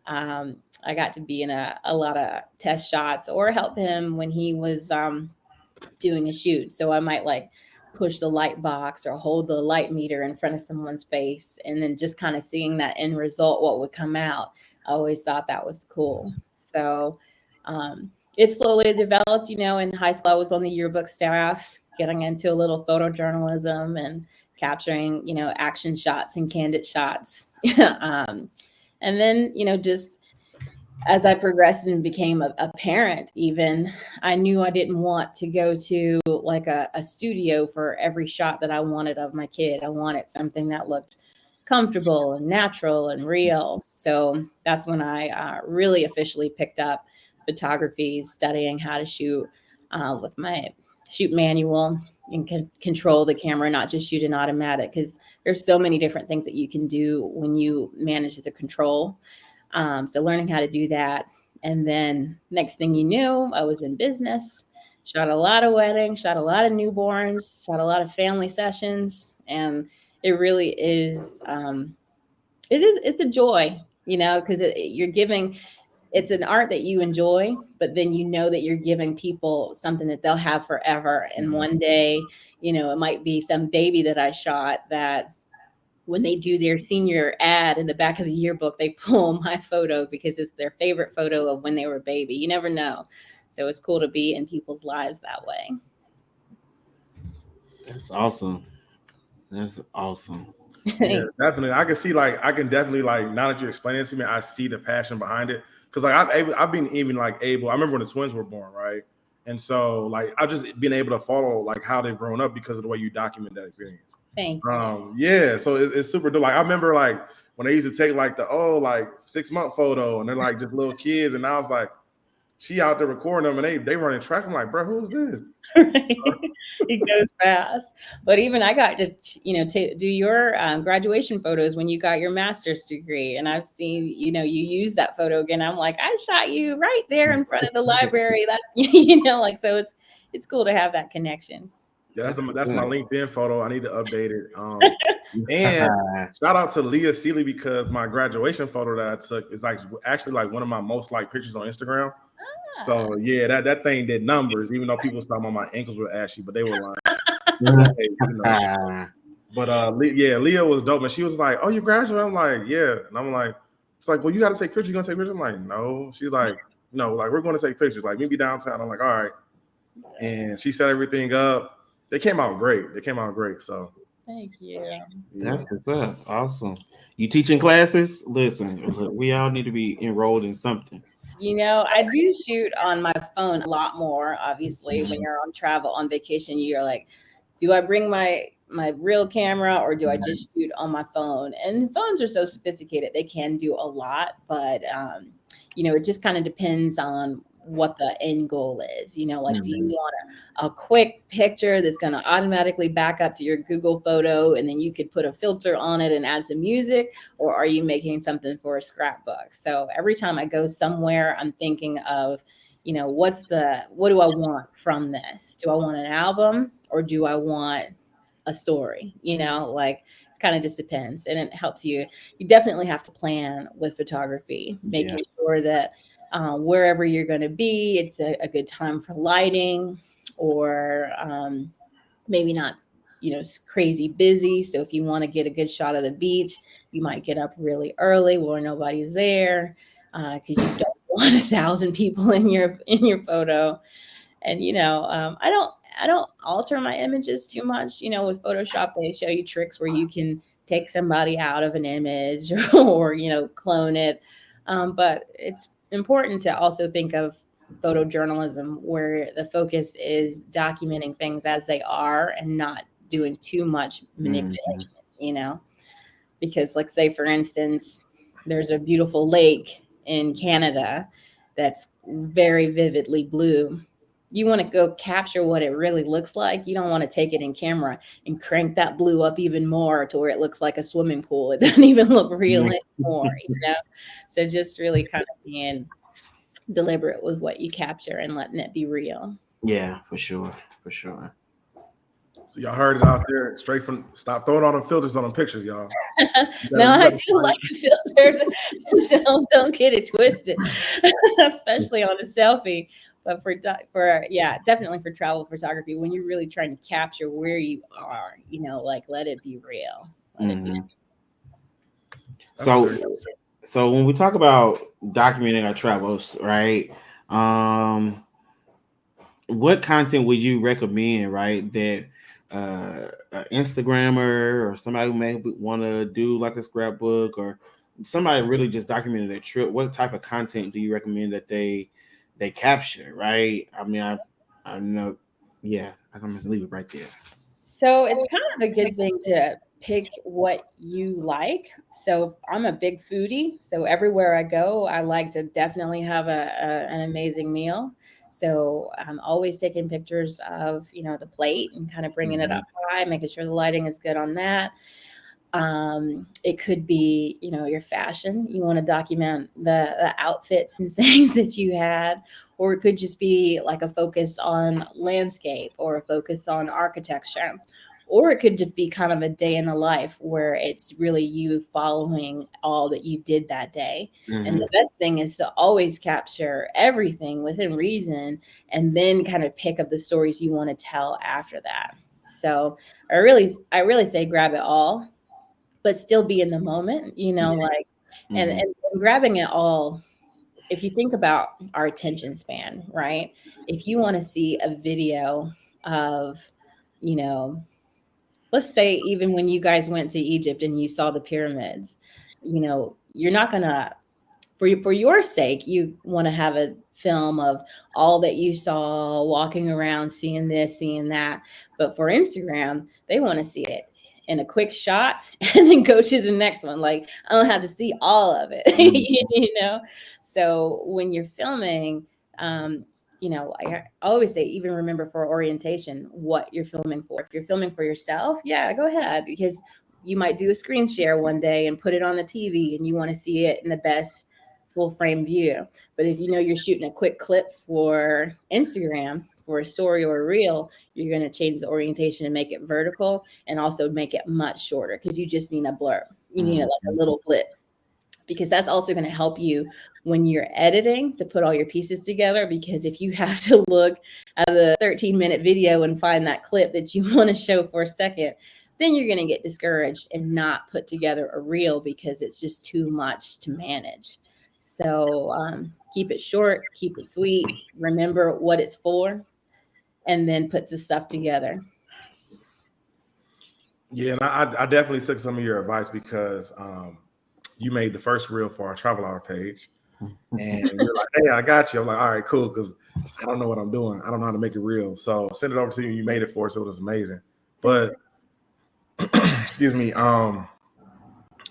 I got to be in a lot of test shots or help him when he was doing a shoot. So I might like push the light box or hold the light meter in front of someone's face, and then just kind of seeing that end result, what would come out. I always thought that was cool. So it slowly developed, in high school, I was on the yearbook staff, getting into a little photojournalism and capturing, action shots and candid shots. And then, just as I progressed and became a parent, even, I knew I didn't want to go to like a studio for every shot that I wanted of my kid. I wanted something that looked comfortable and natural and real. So that's when I really officially picked up photography, studying how to shoot with my shoot manual, and control the camera, not just shoot an automatic, because there's so many different things that you can do when you manage the control. So learning how to do that. And then next thing you knew, I was in business, shot a lot of weddings, shot a lot of newborns, shot a lot of family sessions. And it really is, it's a joy, because you're giving, it's an art that you enjoy, but then you know that you're giving people something that they'll have forever. And one day, it might be some baby that I shot that when they do their senior ad in the back of the yearbook, they pull my photo because it's their favorite photo of when they were a baby. You never know. So it's cool to be in people's lives that way. That's awesome. That's awesome. Yeah, definitely. I can definitely now that you're explaining it to me, I see the passion behind it. Because I've been even able. I remember when the twins were born, right? And so I've just been able to follow how they've grown up because of the way you document that experience. Thank you. Yeah, so it's super dope. I remember when they used to take the 6-month photo and they're just little kids, and I was like, she out there recording them and they running track. I'm like, bro, who's this? It goes fast. But even I got to do your graduation photos when you got your master's degree, and I've seen you use that photo again. I'm like, I shot you right there in front of the library. That's so it's cool to have that connection. Yeah, that's my LinkedIn photo. I need to update it. And shout out to Leah Sealy, because my graduation photo that I took is actually one of my most liked pictures on Instagram. So yeah, that thing did numbers, even though people thought my ankles were ashy, but they were lying. But Leah was dope, and she was like, "Oh, you graduated?" I'm like, "Yeah," and I'm like, "It's like, well, you got to take pictures. You gonna take pictures?" I'm like, "No." She's like, "No, we're going to take pictures. Meet me downtown." I'm like, "All right," and she set everything up. They came out great. So thank you. That's what's up. Awesome. You teaching classes? Listen, we all need to be enrolled in something. I do shoot on my phone a lot more. Obviously, when you're on travel, on vacation, you're like, do I bring my real camera or do I just shoot on my phone? And phones are so sophisticated; they can do a lot, but it just kind of depends on what the end goal is. Do you want a quick picture that's going to automatically back up to your Google photo and then you could put a filter on it and add some music, or are you making something for a scrapbook? So every time I go somewhere, I'm thinking of, what do I want from this? Do I want an album or do I want a story? Kind of just depends. And it helps you definitely have to plan with photography, making sure that wherever you're going to be, it's a good time for lighting, or maybe not, crazy busy. So if you want to get a good shot of the beach, you might get up really early where nobody's there, because you don't want 1,000 people in your photo. And I don't alter my images too much. With Photoshop, they show you tricks where you can take somebody out of an image or clone it. But it's important to also think of photojournalism, where the focus is documenting things as they are and not doing too much manipulation. Because, say for instance, there's a beautiful lake in Canada that's very vividly blue. You want to go capture what it really looks like. You don't want to take it in camera and crank that blue up even more to where it looks like a swimming pool. It doesn't even look real anymore, So just really kind of being deliberate with what you capture and letting it be real. Yeah, for sure. So y'all heard it out there, straight from stop throwing all the filters on them pictures, y'all. No, I do like the filters. So don't get it twisted, especially on a selfie. But definitely for travel photography, when you're really trying to capture where you are, let it be real. So when we talk about documenting our travels, right? What content would you recommend, right? That an Instagrammer or somebody who may want to do like a scrapbook, or somebody really just documented their trip, what type of content do you recommend that they capture, right? I mean, I know, I'm gonna leave it right there. So it's kind of a good thing to pick what you like. So I'm a big foodie. So everywhere I go, I like to definitely have an amazing meal. So I'm always taking pictures of, the plate and kind of bringing it up high, making sure the lighting is good on that. It could be, your fashion. You want to document the outfits and things that you had, or it could just be like a focus on landscape or a focus on architecture, or it could just be kind of a day in the life where it's really you following all that you did that day. And the best thing is to always capture everything within reason and then kind of pick up the stories you want to tell after that. So I really say grab it all, but still be in the moment, like, and grabbing it all. If you think about our attention span, right? If you want to see a video of, you know, let's say even when you guys went to Egypt and you saw the pyramids, you're not gonna, for your sake, you want to have a film of all that you saw walking around, seeing this, seeing that. But for Instagram, they want to see it in a quick shot and then go to the next one. Like, I don't have to see all of it, So when you're filming, I always say, even remember for orientation, what you're filming for. If you're filming for yourself, yeah, go ahead, because you might do a screen share one day and put it on the TV and you want to see it in the best full frame view. But if you're shooting a quick clip for Instagram for a story or a reel, you're going to change the orientation and make it vertical and also make it much shorter, because you just need a blur. You need like a little blip, because that's also going to help you when you're editing to put all your pieces together. Because if you have to look at a 13-minute video and find that clip that you want to show for a second, then you're going to get discouraged and not put together a reel because it's just too much to manage. So keep it short, keep it sweet, remember what it's for, and then put the stuff together. Yeah, and I definitely took some of your advice, because you made the first reel for our Travelhour page. And you're like, hey, I got you. I'm like, all right, cool, because I don't know what I'm doing. I don't know how to make it real. So send it over to you. You made it for us. It was amazing. But excuse me.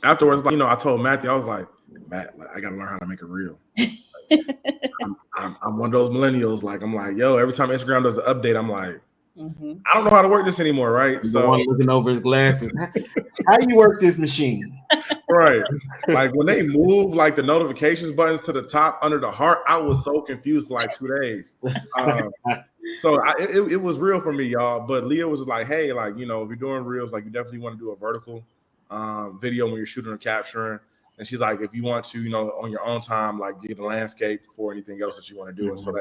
Afterwards, I told Matthew, I was like, Matt, I got to learn how to make it real. I'm one of those millennials. Like, I'm like, yo, every time Instagram does an update, I'm like, I don't know how to work this anymore, right? So looking over his glasses, how do you work this machine? Right. Like when they move like the notifications buttons to the top under the heart, I was so confused for like 2 days. So it was real for me, y'all. But Leah was like, hey, like, if you're doing reels, like, you definitely want to do a vertical video when you're shooting or capturing. And she's like, if you want to, on your own time, like, get a landscape for anything else that you want to do. And so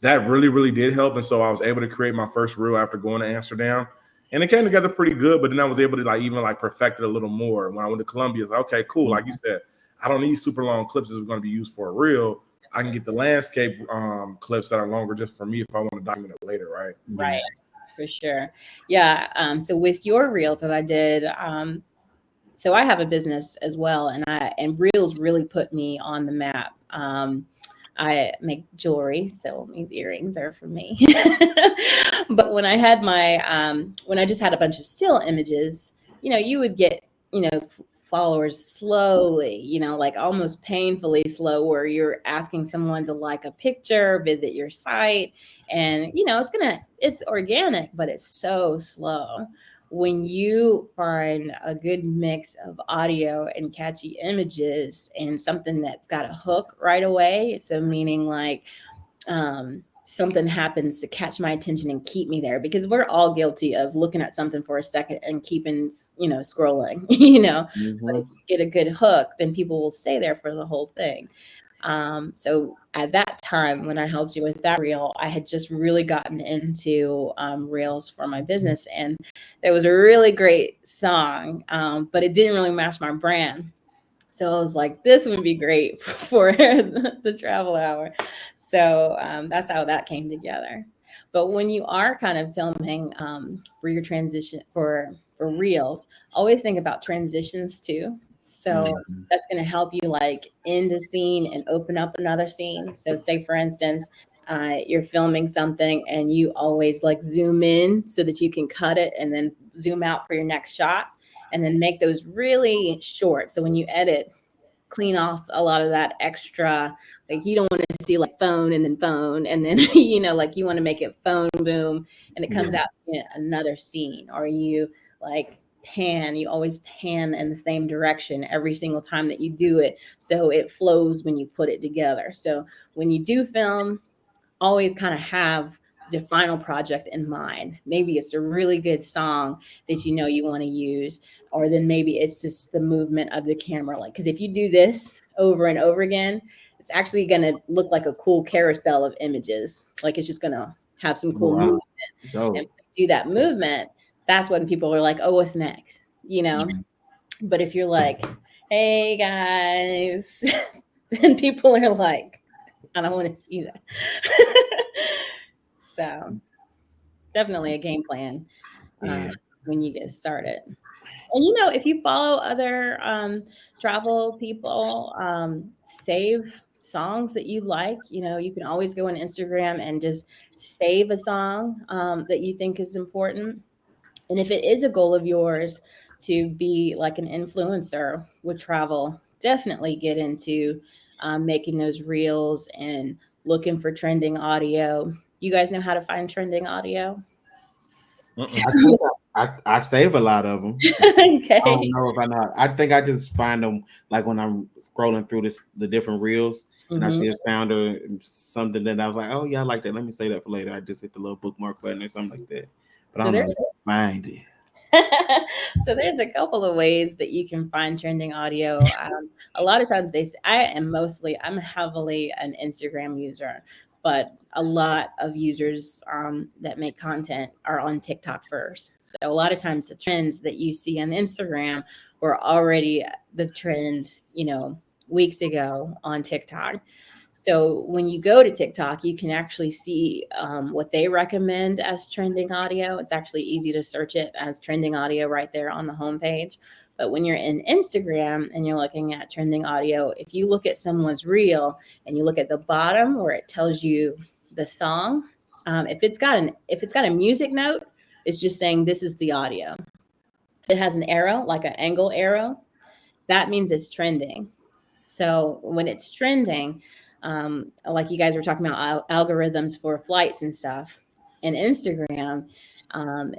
that really, really did help. And so I was able to create my first reel after going to Amsterdam. And it came together pretty good, but then I was able to even perfect it a little more. When I went to Colombia, it's like, okay, cool. Like you said, I don't need super long clips that are going to be used for a reel. I can get the landscape clips that are longer just for me if I want to document it later, right? Right, for sure. Yeah. So with your reel that I did, so I have a business as well, and reels really put me on the map. I make jewelry, so these earrings are for me. But when I had when I just had a bunch of still images, you would get, followers slowly, like almost painfully slow, where you're asking someone to like a picture, visit your site. And, it's organic, but it's so slow. When you find a good mix of audio and catchy images and something that's got a hook right away, so meaning like something happens to catch my attention and keep me there, because we're all guilty of looking at something for a second and keeping, scrolling, But if you get a good hook, then people will stay there for the whole thing. So at that time, when I helped you with that reel, I had just really gotten into reels for my business, and there was a really great song, but it didn't really match my brand. So I was like, this would be great for the travel hour. So that's how that came together. But when you are kind of filming for your transition for reels, always think about transitions too. So that's going to help you like end a scene and open up another scene. So say, for instance, you're filming something and you always like zoom in so that you can cut it and then zoom out for your next shot, and then make those really short. So when you edit, clean off a lot of that extra. Like you don't want to see like phone and then you know, like you want to make it phone boom and it comes out in another scene, or you like you always pan in the same direction every single time that you do it, so it flows when you put it together. So when you do film, always kind of have the final project in mind. Maybe it's a really good song that you know you want to use, or then maybe it's just the movement of the camera. Like, because if you do this over and over again, it's actually going to look like a cool carousel of images. Like it's just going to have some cool movement. And do that movement, that's when people are like, oh, what's next? You know? But if you're like, hey guys, then people are like, I don't want to see that. So definitely a game plan when you get started. And you know, if you follow other travel people, save songs that you like. You know, you can always go on Instagram and just save a song that you think is important. And if it is a goal of yours to be like an influencer with travel, definitely get into making those reels and looking for trending audio. You guys know how to find trending audio? I save a lot of them. Okay. I don't know if I know. I think I just find them like when I'm scrolling through the different reels and I see a sound or something that I was like, oh yeah, I like that. Let me say that for later. I just hit the little bookmark button or something like that. But I don't know find it. So there's a couple of ways that you can find trending audio. A lot of times I'm heavily an Instagram user, but a lot of users that make content are on TikTok first. So a lot of times the trends that you see on Instagram were already the trend, you know, weeks ago on TikTok. So when you go to TikTok, you can actually see what they recommend as trending audio. It's actually easy to search it as trending audio right there on the homepage. But when you're in Instagram and you're looking at trending audio, if you look at someone's reel and you look at the bottom where it tells you the song, if it's got a music note, it's just saying this is the audio. If it has an arrow, like an angle arrow, that means it's trending. So when it's trending, like you guys were talking about algorithms for flights and stuff, and Instagram,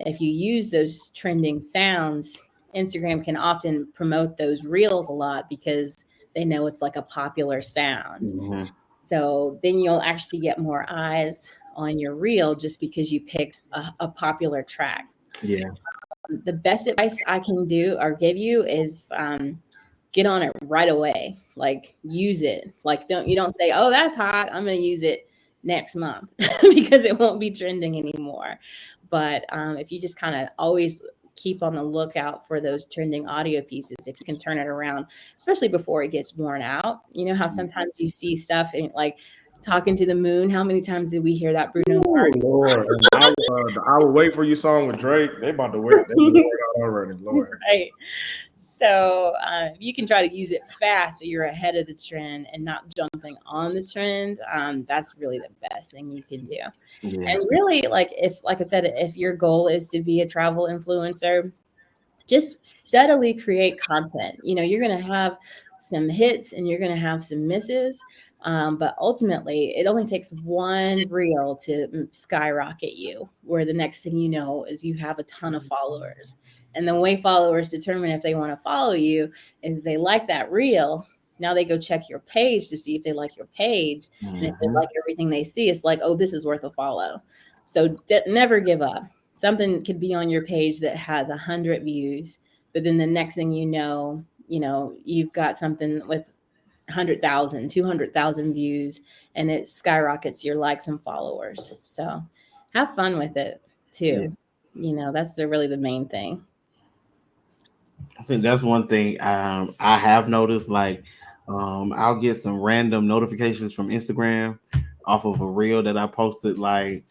if you use those trending sounds, Instagram can often promote those reels a lot because they know it's like a popular sound. So then you'll actually get more eyes on your reel just because you picked a popular track. Yeah. The best advice I can do or give you is get on it right away. Like use it. Like don't say, oh, that's hot, I'm going to use it next month because it won't be trending anymore. But if you just kind of always keep on the lookout for those trending audio pieces, if you can turn it around, especially before it gets worn out. You know how sometimes you see stuff in, like Talking to the Moon. How many times did we hear that Bruno Mars? Lord, I will wait for you song with Drake. They about to wait. They wore it out already. Lord. Right. So you can try to use it fast so you're ahead of the trend and not jumping on the trend. That's really the best thing you can do. Yeah. And really, like I said, if your goal is to be a travel influencer, just steadily create content. You know, you're going to have some hits and you're going to have some misses. But ultimately, it only takes one reel to skyrocket you, where the next thing you know is you have a ton of followers. And the way followers determine if they want to follow you is they like that reel. Now they go check your page to see if they like your page. And if they like everything they see, it's like, oh, this is worth a follow. So never give up. Something could be on your page that has 100 views, but then the next thing you know, you've got something with 100,000, 200,000 views, and it skyrockets your likes and followers. So have fun with it too. Yeah. That's really the main thing. I think that's one thing I have noticed. Like, I'll get some random notifications from Instagram off of a reel that I posted like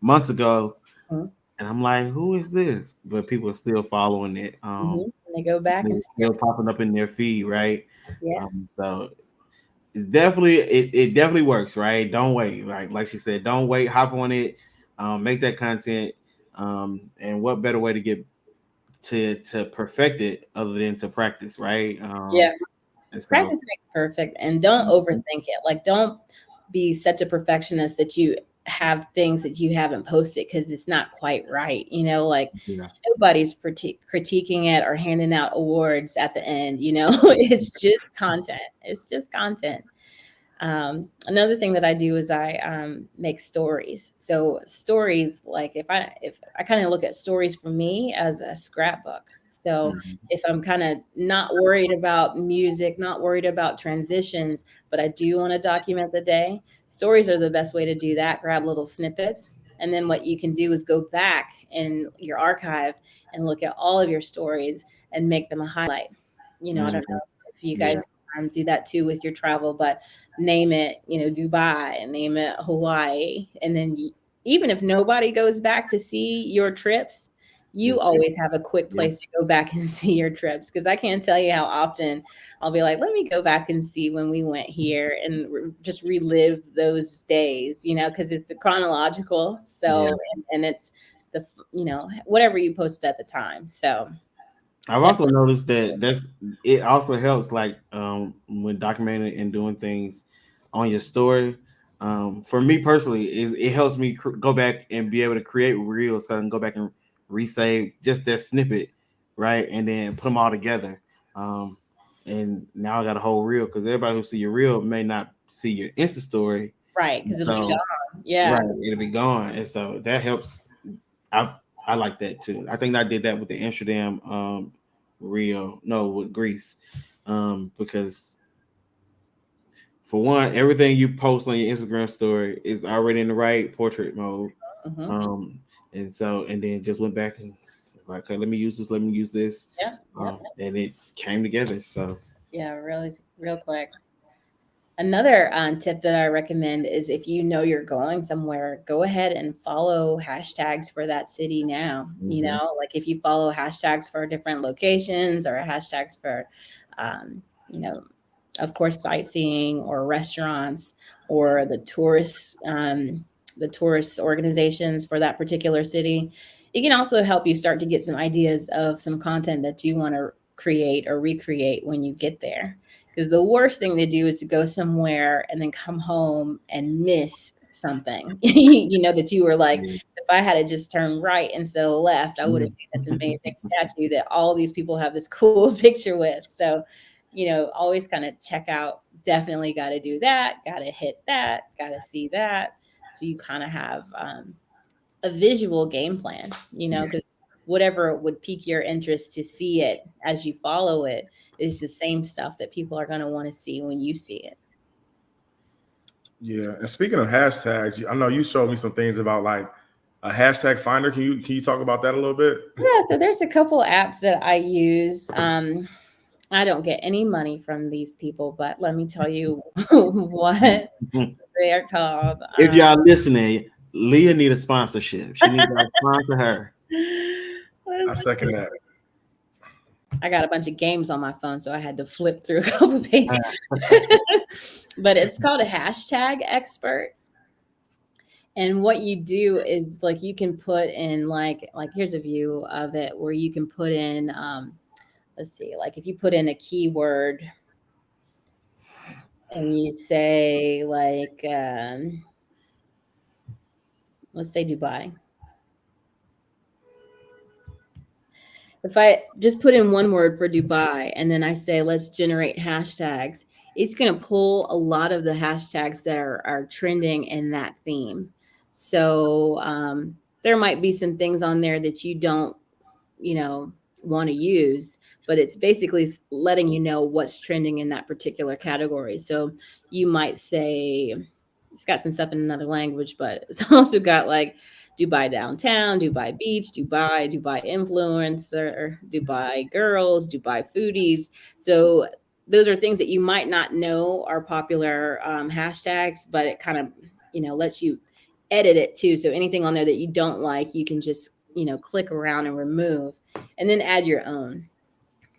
months ago. And I'm like, who is this? But people are still following it. And they go back and still popping up in their feed, right? Yeah. So it's definitely it definitely works, right? Don't wait. Like she said, don't wait, hop on it, make that content. And what better way to get to perfect it other than to practice, right? Yeah. And so Practice makes perfect, and don't overthink it. Like, don't be such a perfectionist that you have things that you haven't posted because it's not quite right. Like yeah, nobody's critiquing it or handing out awards at the end. It's just content. It's just content. Another thing that I do is I make stories. So stories, like if I kind of look at stories for me as a scrapbook. So mhm, if I'm kind of not worried about music, not worried about transitions, but I do want to document the day, stories are the best way to do that. Grab little snippets. And then what you can do is go back in your archive and look at all of your stories and make them a highlight. I mhm, don't know if you yeah, guys do that too with your travel, but name it, Dubai, and name it Hawaii. And then even if nobody goes back to see your trips, you just always have a quick yeah, place to go back and see your trips. Because I can't tell you how often I'll be like, let me go back and see when we went here and just relive those days, because it's chronological. yeah. So, and it's whatever you posted at the time. So, I've also definitely. noticed that it also helps like when documenting and doing things on your story. For me personally, is it helps me go back and be able to create reels so I can go back and resave just that snippet, right, and then put them all together. Um, and now I got a whole reel because everybody who see your reel may not see your Insta story, Right. Because it'll be so gone. Yeah. right, it'll be gone, and so that helps. I I like that too. I think I did that with the Amsterdam Rio, no, with Greece, because for one, everything you post on your Instagram story is already in the right portrait mode, Hmm. um, and so and then just went back and like, okay, let me use this, let me use this, Yeah. Yep. and it came together. So Yeah. Really, real quick. Another tip that I recommend is if you know you're going somewhere, go ahead and follow hashtags for that city now. mhm, Like if you follow hashtags for different locations or hashtags for, um, you know, of course, sightseeing or restaurants or the tourist organizations for that particular city, it can also help you start to get some ideas of some content that you want to create or recreate when you get there. Because the worst thing to do is to go somewhere and then come home and miss something, that you were like, yeah, if I had to just turn right instead of left, I would have mhm. seen this amazing statue that all these people have this cool picture with. So, always kind of check out, definitely got to do that, got to hit that, got to see that. So you kind of have a visual game plan, Yeah, because whatever would pique your interest to see it as you follow it is the same stuff that people are going to want to see when you see it. Yeah. And speaking of hashtags, I know you showed me some things about like a hashtag finder. Can you talk about that a little bit? Yeah, so there's a couple apps that I use. I don't get any money from these people, but let me tell you what mhm. they're called. If y'all listening, Leah need a sponsorship. She needs to sponsor her. I Let's second see. that. I got a bunch of games on my phone, so I had to flip through a couple pages. But it's called a hashtag expert. And what you do is like you can put in like here's a view of it where you can put in let's see, like if you put in a keyword and you say like let's say Dubai. If I just put in one word for Dubai and then I say, let's generate hashtags, it's going to pull a lot of the hashtags that are trending in that theme. So there might be some things on there that you don't, you know, want to use, but it's basically letting you know what's trending in that particular category. So you might say, it's got some stuff in another language, but it's also got like Dubai downtown, Dubai beach, Dubai influencer, Dubai girls, Dubai foodies. So those are things that you might not know are popular hashtags, but it kind of lets you edit it too. So anything on there that you don't like, you can just click around and remove, and then add your own.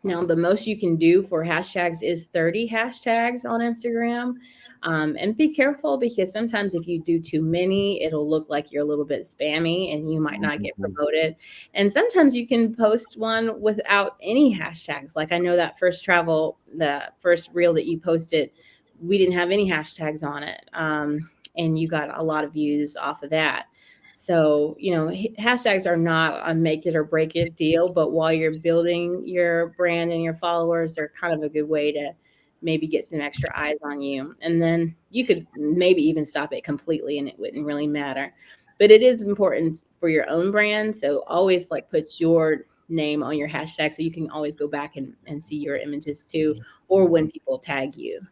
Now, the most you can do for hashtags is 30 hashtags on Instagram. And be careful, because sometimes if you do too many, it'll look like you're a little bit spammy and you might not get promoted. And sometimes you can post one without any hashtags. Like I know that the first reel that you posted, we didn't have any hashtags on it. And you got a lot of views off of that. So, hashtags are not a make it or break it deal, but while you're building your brand and your followers, they're kind of a good way to maybe get some extra eyes on you. And then you could maybe even stop it completely and it wouldn't really matter. But it is important for your own brand. So always put your name on your hashtag so you can always go back and see your images too, or when people tag you.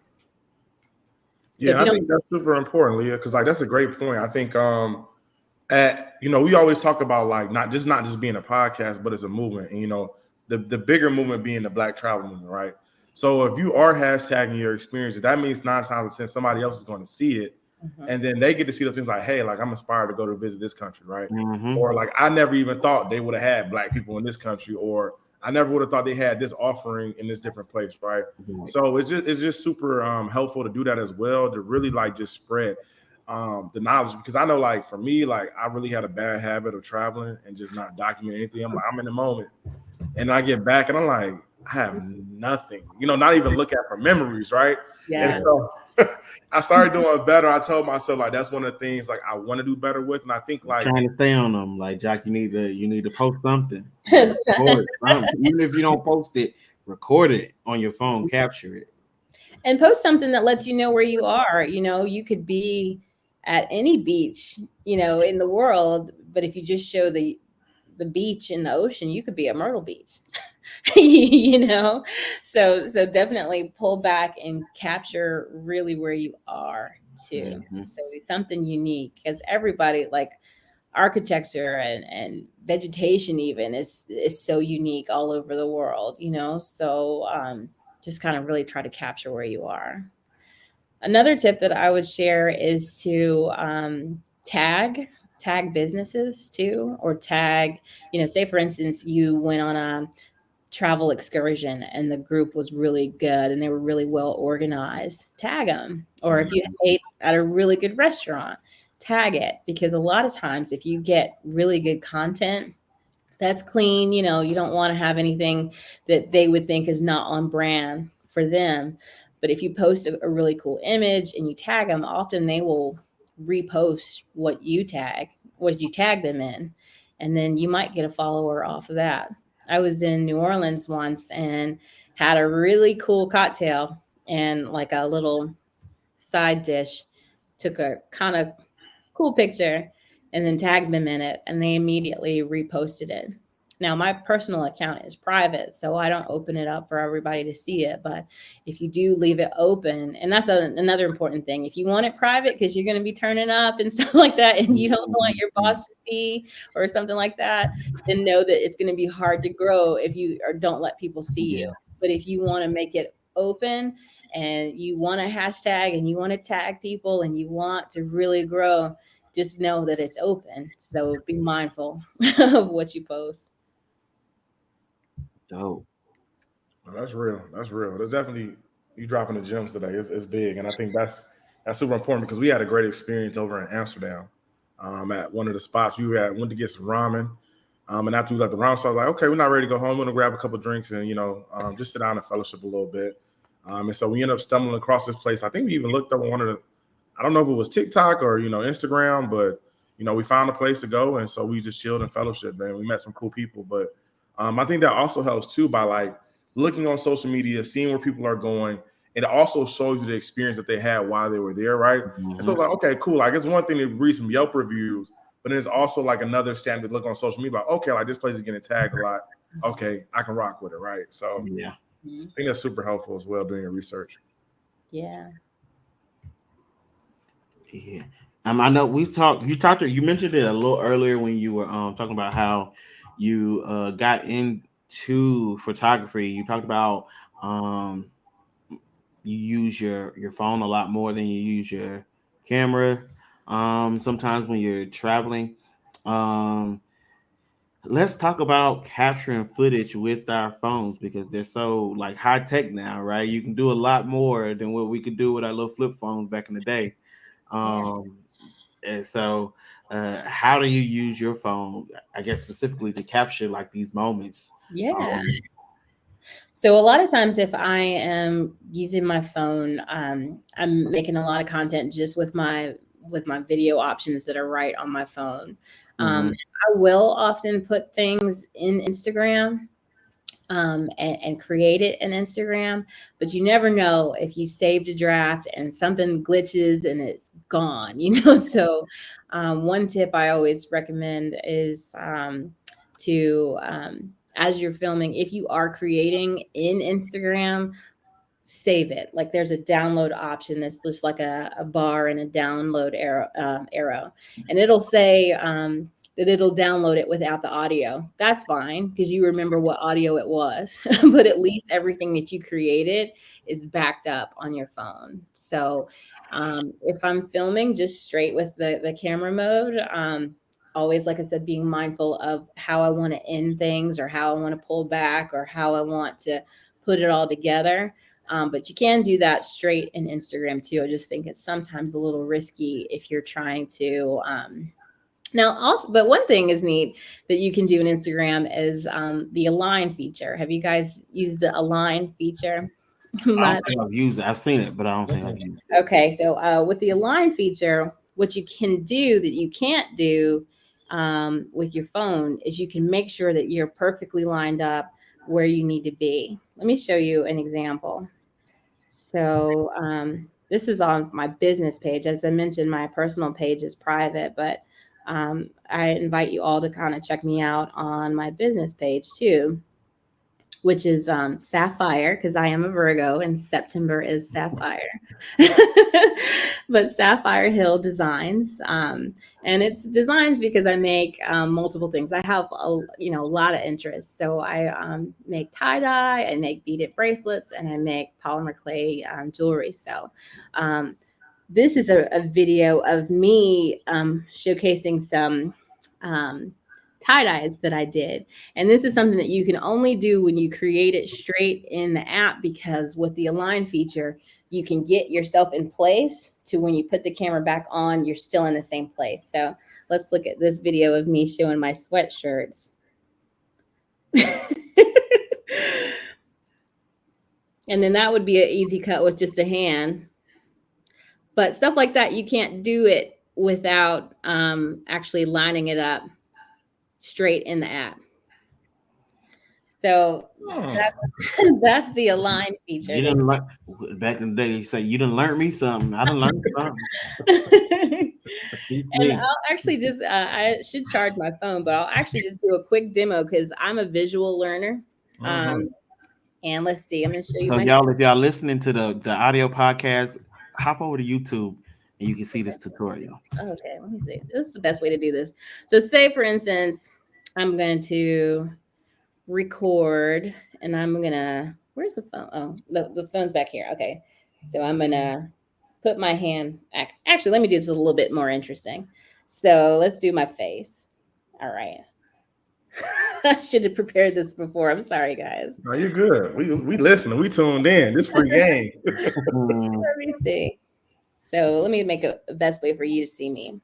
So I think that's super important, Leah, because that's a great point. I think we always talk about not just being a podcast, but it's a movement. And the bigger movement being the Black travel movement, right? So if you are hashtagging your experiences, that means 9 times out of 10 somebody else is going to see it, and then they get to see those things like, hey, I'm inspired to go to visit this country, right? Or I never even thought they would have had Black people in this country, or I never would have thought they had this offering in this different place, right? So it's just super helpful to do that as well, to really just spread the knowledge, because I know for me, I really had a bad habit of traveling and just not documenting anything. I'm in the moment, and I get back and I'm I have nothing, not even look at for memories, right? Yeah. And so I started doing better. I told myself that's one of the things I want to do better with, and I think trying to stay on them. Joc, you need to post something. Record something. Even if you don't post it, record it on your phone, capture it, and post something that lets you know where you are. You could be at any beach, in the world, but if you just show the beach in the ocean, you could be at Myrtle Beach. So definitely pull back and capture really where you are too. So it's something unique, because everybody, architecture and vegetation even is so unique all over the world, so just kind of really try to capture where you are. Another tip that I would share is to tag businesses too, or tag, say for instance, you went on a travel excursion and the group was really good and they were really well organized, tag them. Or if you ate at a really good restaurant, tag it, because a lot of times if you get really good content that's clean, you don't want to have anything that they would think is not on brand for them. But if you post a really cool image and you tag them, often they will repost what you tag them in, and then you might get a follower off of that. I was in New Orleans once and had a really cool cocktail and a little side dish, took a kind of cool picture and then tagged them in it, and they immediately reposted it. Now, my personal account is private, so I don't open it up for everybody to see it. But if you do leave it open, and that's another important thing, if you want it private because you're going to be turning up and stuff like that, and you don't want your boss to see or something like that, then know that it's going to be hard to grow if you don't let people see you. But if you want to make it open and you want a hashtag and you want to tag people and you want to really grow, just know that it's open. So be mindful of what you post. Dope. Well, that's real. That's real. There's definitely, you dropping the gems today. It's big, and I think that's super important, because we had a great experience over in Amsterdam, at one of the spots. Went to get some ramen, and after we left the ramen, so I was like, okay, we're not ready to go home. We're gonna grab a couple drinks and just sit down and fellowship a little bit. And so we ended up stumbling across this place. I think we even looked up on one of the, I don't know if it was TikTok or Instagram, but we found a place to go, and so we just chilled and fellowship, and we met some cool people. But I think that also helps too, by looking on social media, seeing where people are going. It also shows you the experience that they had while they were there, right? And so it's okay, cool. It's one thing to read some Yelp reviews, but then it's also another standard to look on social media, okay, this place is getting tagged a lot. Okay, I can rock with it, right? So yeah, I think that's super helpful as well, doing your research. Yeah. Yeah. I know you mentioned it a little earlier when you were talking about how you got into photography. You talked about you use your phone a lot more than you use your camera sometimes when you're traveling. let's talk about capturing footage with our phones because they're so like high tech now, right? You can do a lot more than what we could do with our little flip phones back in the day. Yeah. Um, and so, how do you use your phone? I guess specifically to capture like these moments. Yeah. Um, So a lot of times, if I am using my phone, I'm making a lot of content just with my video options that are right on my phone. mhm. I will often put things in Instagram, and create it in Instagram, but you never know if you saved a draft and something glitches and it's gone, you know. So, one tip I always recommend is to as you're filming, if you are creating in Instagram, save it. Like there's a download option that's just like a bar and a download arrow, and it'll say that it'll download it without the audio. That's fine because you remember what audio it was, but at least everything that you created is backed up on your phone. So if I'm filming just straight with the camera mode, always, like I said, being mindful of how I want to end things or how I want to pull back or how I want to put it all together. But you can do that straight in Instagram too. I just think it's sometimes a little risky if you're trying to. Now, also, but one thing is neat that you can do in Instagram is the align feature. Have you guys used the align feature? I My don't think I've used it. I've seen it, but I don't think I've used it. Okay, so with the align feature, what you can do that you can't do with your phone is you can make sure that you're perfectly lined up where you need to be. Let me show you an example. So this is on my business page. As I mentioned, my personal page is private, but I invite you all to kind of check me out on my business page too, which is Sapphire, because I am a Virgo and September is Sapphire. But Sapphire Hill Designs, and it's designs because I make multiple things. I have a lot of interests, so I make tie dye, I make beaded bracelets, and I make polymer clay jewelry. So this is a video of me showcasing some um, tie dyes that I did. And this is something that you can only do when you create it straight in the app, because with the align feature, you can get yourself in place to when you put the camera back on, you're still in the same place. So let's look at this video of me showing my sweatshirts. And then that would be an easy cut with just a hand. But stuff like that, you can't do it without actually lining it up straight in the app. So that's the align feature. You didn't learn back in the day. You say you didn't learn me something. I didn't learn something. Teach And me. I'll actually just I should charge my phone, but I'll actually just do a quick demo because I'm a visual learner. Mhm. And let's see, I'm going to show you So my. y'all, if y'all listening to the audio podcast, hop over to YouTube and you can see this tutorial. Okay, let me see. This is the best way to do this. So say, for instance, I'm going to record and I'm going to, where's the phone? Oh, the phone's back here. Okay. So I'm going to put my hand, actually, let me do this a little bit more interesting. So let's do my face. All right. I should have prepared this before. I'm sorry, guys. No, you're good. We listening. We tuned in. This free game. Let me see. So let me make a best way for you to see me.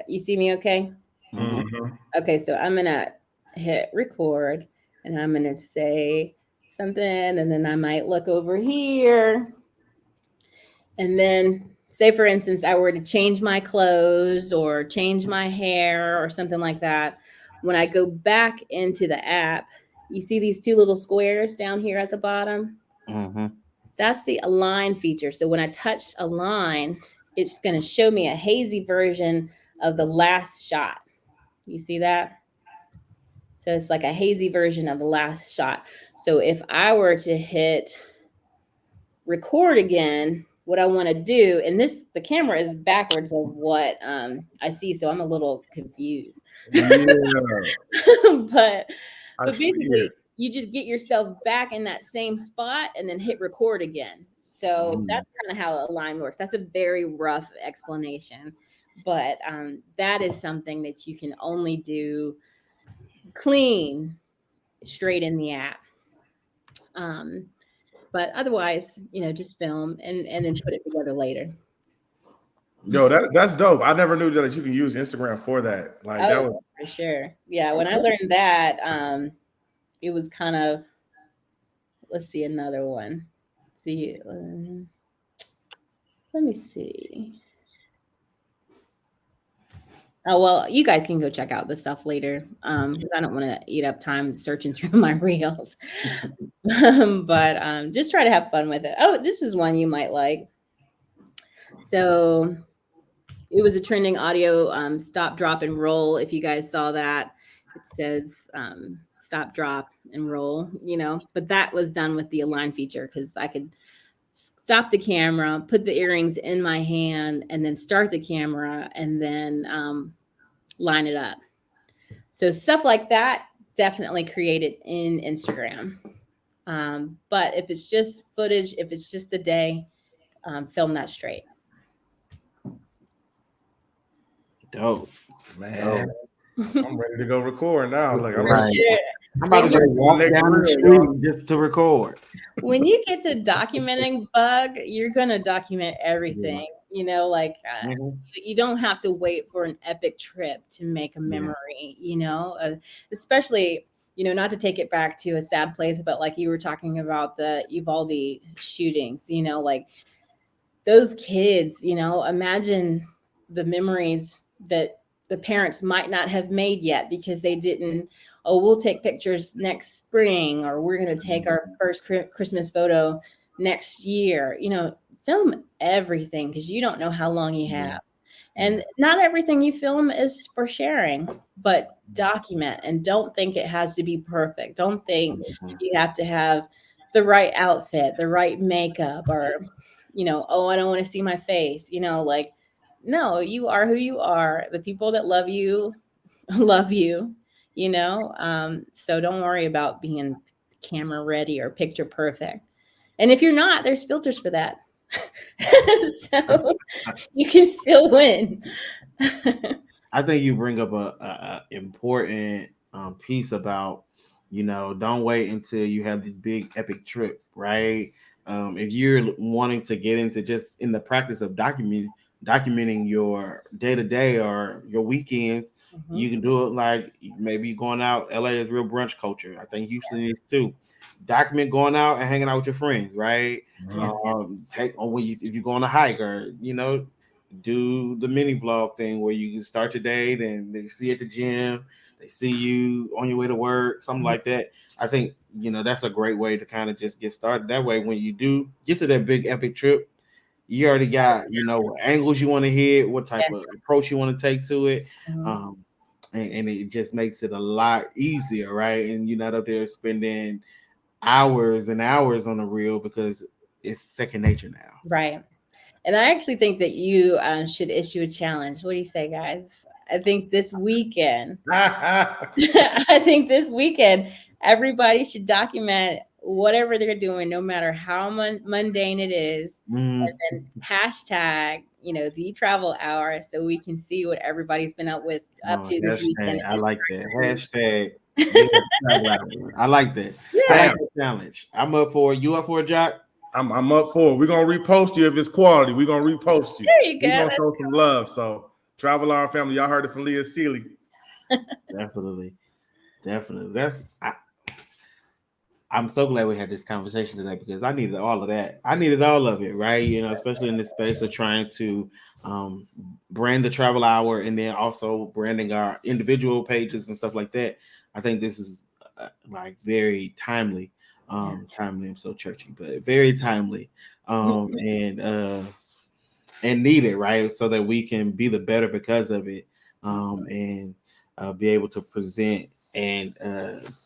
You see me okay? Mhm. Okay, so I'm gonna hit record and I'm gonna say something, and then I might look over here. And then say, for instance, I were to change my clothes or change my hair or something like that. When I go back into the app, you see these two little squares down here at the bottom? Mm-hmm. That's the align feature. So when I touch align, it's going to show me a hazy version of the last shot. You see that? So it's like a hazy version of the last shot. So if I were to hit record again, what I want to do, and the camera is backwards of what I see, so I'm a little confused. Yeah, but I but see basically it. you just get yourself back in that same spot and then hit record again. So that's kind of how align works. That's a very rough explanation, but that is something that you can only do clean, straight in the app. But otherwise, just film and then put it together later. Yo, that's dope. I never knew that you can use Instagram for that. Like that was for sure. Yeah, when I learned that, it was kind of, let's see another one. See, let me see. Oh, well, you guys can go check out the stuff later, because I don't want to eat up time searching through my reels. But just try to have fun with it. Oh, this is one you might like. So it was a trending audio, stop, drop, and roll. If you guys saw that, it says stop, drop, and roll, but that was done with the align feature, because I could stop the camera, put the earrings in my hand, and then start the camera, and then line it up. So stuff like that, definitely created in Instagram. But if it's just footage, if it's just the day, film that straight. Dope, man. I'm ready to go record now. Like, I'm about to go walk down the street just to record. When you get the documenting bug, you're gonna document everything. You don't have to wait for an epic trip to make a memory. Especially, not to take it back to a sad place, but like you were talking about the Uvalde shootings. Like those kids. Imagine the memories that the parents might not have made yet because they didn't. Oh, we'll take pictures next spring, or we're going to take our first Christmas photo next year. Film everything, because you don't know how long you have. And not everything you film is for sharing, but document, and don't think it has to be perfect. Don't think you have to have the right outfit, the right makeup, or, oh, I don't want to see my face, no, you are who you are. The people that love you, so don't worry about being camera ready or picture perfect. And if you're not, there's filters for that. So you can still win. I think you bring up a important piece about, don't wait until you have this big epic trip, right? If you're wanting to get into just in the practice of documenting your day-to-day or your weekends, you can do it like maybe going out. LA is real brunch culture. I think Houston is too. Document going out and hanging out with your friends, right? If you go on a hike, or do the mini vlog thing where you can start your day, then they see you at the gym, they see you on your way to work, something like that. I think that's a great way to kind of just get started. That way, when you do get to that big epic trip, you already got what angles you want to hit, what type of approach you want to take to it, and it just makes it a lot easier, right? And you're not up there spending hours and hours on the reel, because it's second nature now, right? And I actually think that you should issue a challenge. What do you say, guys? I think this weekend, everybody should document whatever they're doing, no matter how mundane it is, and then hashtag, the travel hour, so we can see what everybody's been up to this weekend. I like that hashtag. I like that. I like the challenge. I'm up for it. You up for it, Joc? I'm up for it. We're gonna repost you if it's quality. We're gonna repost you. There you go. We're gonna show some love. So Travelhourljm family, y'all heard it from Leah Sealy. Definitely. I'm so glad we had this conversation today, because I needed all of that. I needed all of it, right? Especially in this space of trying to brand the Travel Hour, and then also branding our individual pages and stuff like that. I think this is very timely. Timely, I'm so churchy, but very timely, and needed, right? So that we can be the better because of it, and be able to present and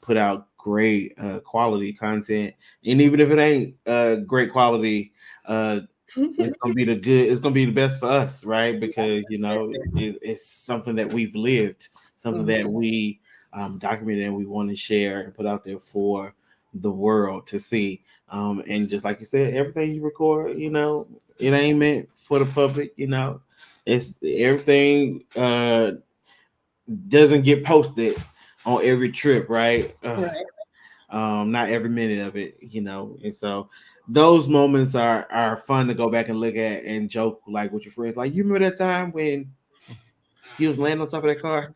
put out great quality content. And even if it ain't great quality, it's gonna be it's gonna be the best for us, right? Because it's something that we've lived, something that we documented, and we want to share and put out there for the world to see. And just like you said, everything you record, it ain't meant for the public. It's everything doesn't get posted on every trip, right? Right. Not every minute of it, and so those moments are fun to go back and look at and joke like with your friends. Like, you remember that time when he was laying on top of that car?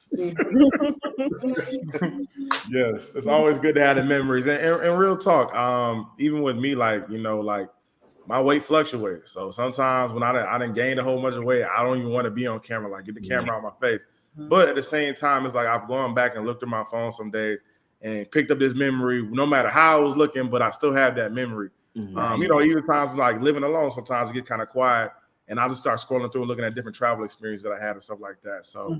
Yes, it's always good to have the memories. And real talk, even with me, like, like my weight fluctuates. So sometimes when I didn't gain a whole bunch of weight, I don't even want to be on camera, like get the camera out my face. But at the same time, it's like I've gone back and looked at my phone some days and picked up this memory, no matter how I was looking, but I still have that memory. Even times like living alone, sometimes it get kind of quiet, and I just start scrolling through and looking at different travel experiences that I had and stuff like that. So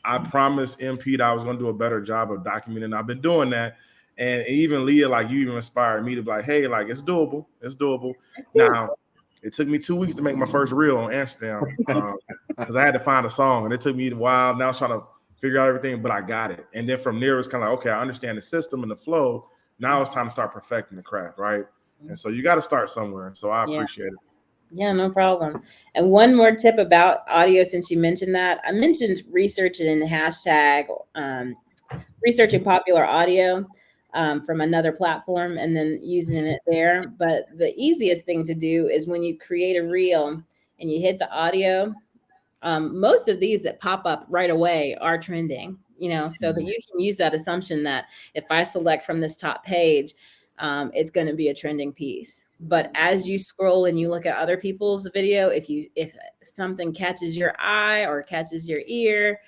I promised MP that I was going to do a better job of documenting. I've been doing that. And even Leah, like, you even inspired me to be like, hey, like, it's doable. It's doable. Now, it took me 2 weeks to make my first reel on Amsterdam because I had to find a song, and it took me a while. Now I was trying to figure out everything, but I got it. And then from there, it's kind of like, okay, I understand the system and the flow. Now it's time to start perfecting the craft, right? And so you got to start somewhere. So I appreciate it. Yeah, no problem. And one more tip about audio, since you mentioned that, I mentioned researching hashtag researching popular audio from another platform and then using it there. But the easiest thing to do is when you create a reel and you hit the audio, most of these that pop up right away are trending, so that you can use that assumption that if I select from this top page, it's going to be a trending piece. But as you scroll and you look at other people's video, if something catches your eye or catches your ear,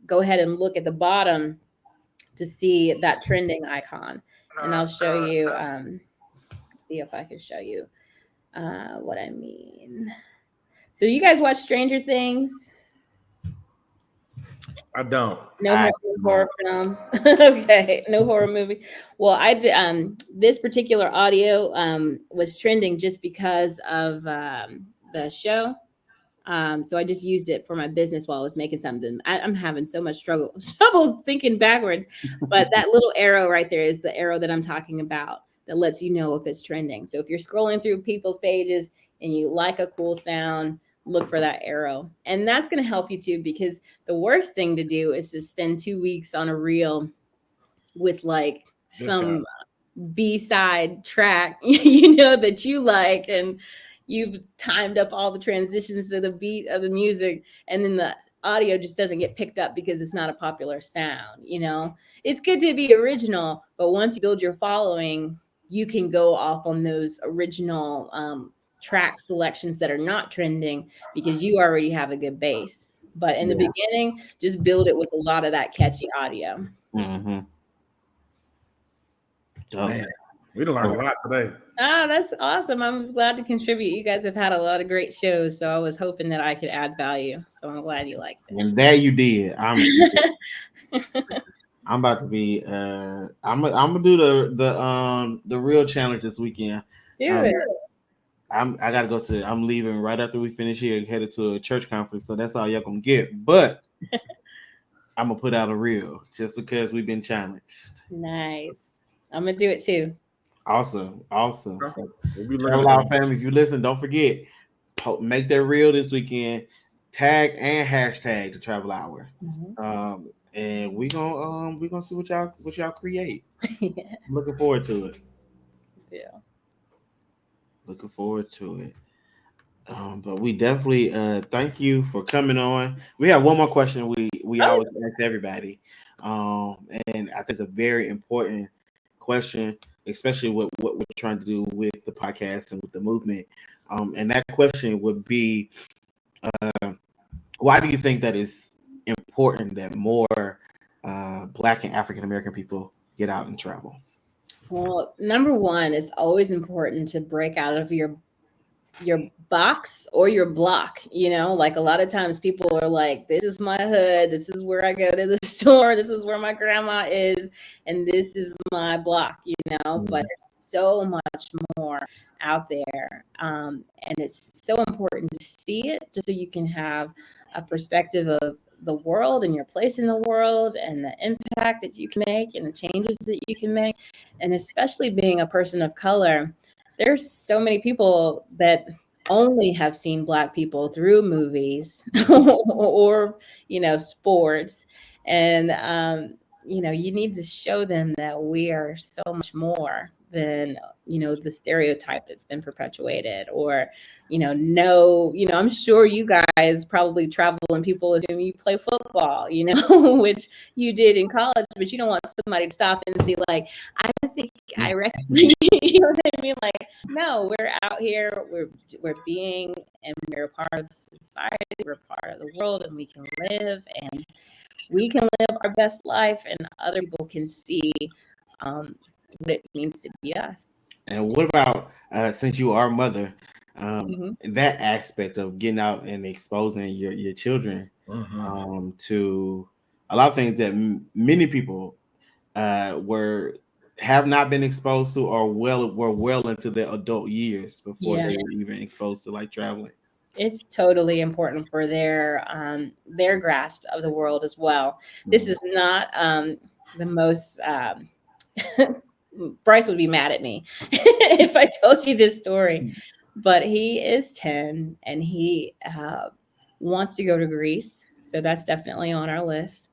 go ahead and look at the bottom to see that trending icon. And I'll show you, see if I can show you what I mean. So you guys watch Stranger Things? I don't. No horror film. Okay, no horror movie. Well, I did. This particular audio was trending just because of the show. So I just used it for my business while I was making something. I'm having so much trouble thinking backwards. But that little arrow right there is the arrow that I'm talking about that lets you know if it's trending. So if you're scrolling through people's pages and you like a cool sound, look for that arrow. And that's going to help you too, because the worst thing to do is to spend 2 weeks on a reel with like some B-side track, that you like, and you've timed up all the transitions to the beat of the music, and then the audio just doesn't get picked up because it's not a popular sound. It's good to be original, but once you build your following, you can go off on those original track selections that are not trending because you already have a good base. But in the beginning, just build it with a lot of that catchy audio. Mm-hmm. Man, we done learned a lot today. That's awesome. I was glad to contribute. You guys have had a lot of great shows, so I was hoping that I could add value. So I'm glad you liked it. And that you did. I'm about to be. I'm gonna do the real challenge this weekend. I gotta go to. I'm leaving right after we finish here, headed to a church conference. So that's all y'all gonna get. But I'm gonna put out a reel just because we've been challenged. Nice. I'm gonna do it too. Awesome. So, Travel Hour family, if you listen, don't forget, make that reel this weekend. Tag and hashtag the Travel Hour. Mm-hmm. And we gonna see what y'all create. I'm looking forward to it. Yeah. Looking forward to it. But we definitely thank you for coming on. We have one more question we always ask everybody. And I think it's a very important question, especially what we're trying to do with the podcast and with the movement. And that question would be, why do you think that it's important that more Black and African American people get out and travel? Well, number one, it's always important to break out of your box or your block. Like a lot of times people are like, this is my hood, this is where I go to the store, this is where my grandma is, and this is my block. But there's so much more out there, and it's so important to see it just so you can have a perspective of the world and your place in the world and the impact that you can make and the changes that you can make. And especially being a person of color, there's so many people that only have seen Black people through movies or, sports. And you need to show them that we are so much more than the stereotype that's been perpetuated, or no, I'm sure you guys probably travel and people assume you play football, which you did in college, but you don't want somebody to stop and see like, I think I reckon you know what I mean? Like, no, we're out here, we're being, and we're a part of society, we're a part of the world, and we can live our best life, and other people can see what it means to be us. And what about since you are a mother, Mm-hmm. that aspect of getting out and exposing your children to a lot of things that many people have not been exposed to, or were well into their adult years before Yeah. they were even exposed to like traveling. It's totally important for their grasp of the world as well. This is not the most Bryce would be mad at me if I told you this story, but he is 10 and he wants to go to Greece. So that's definitely on our list.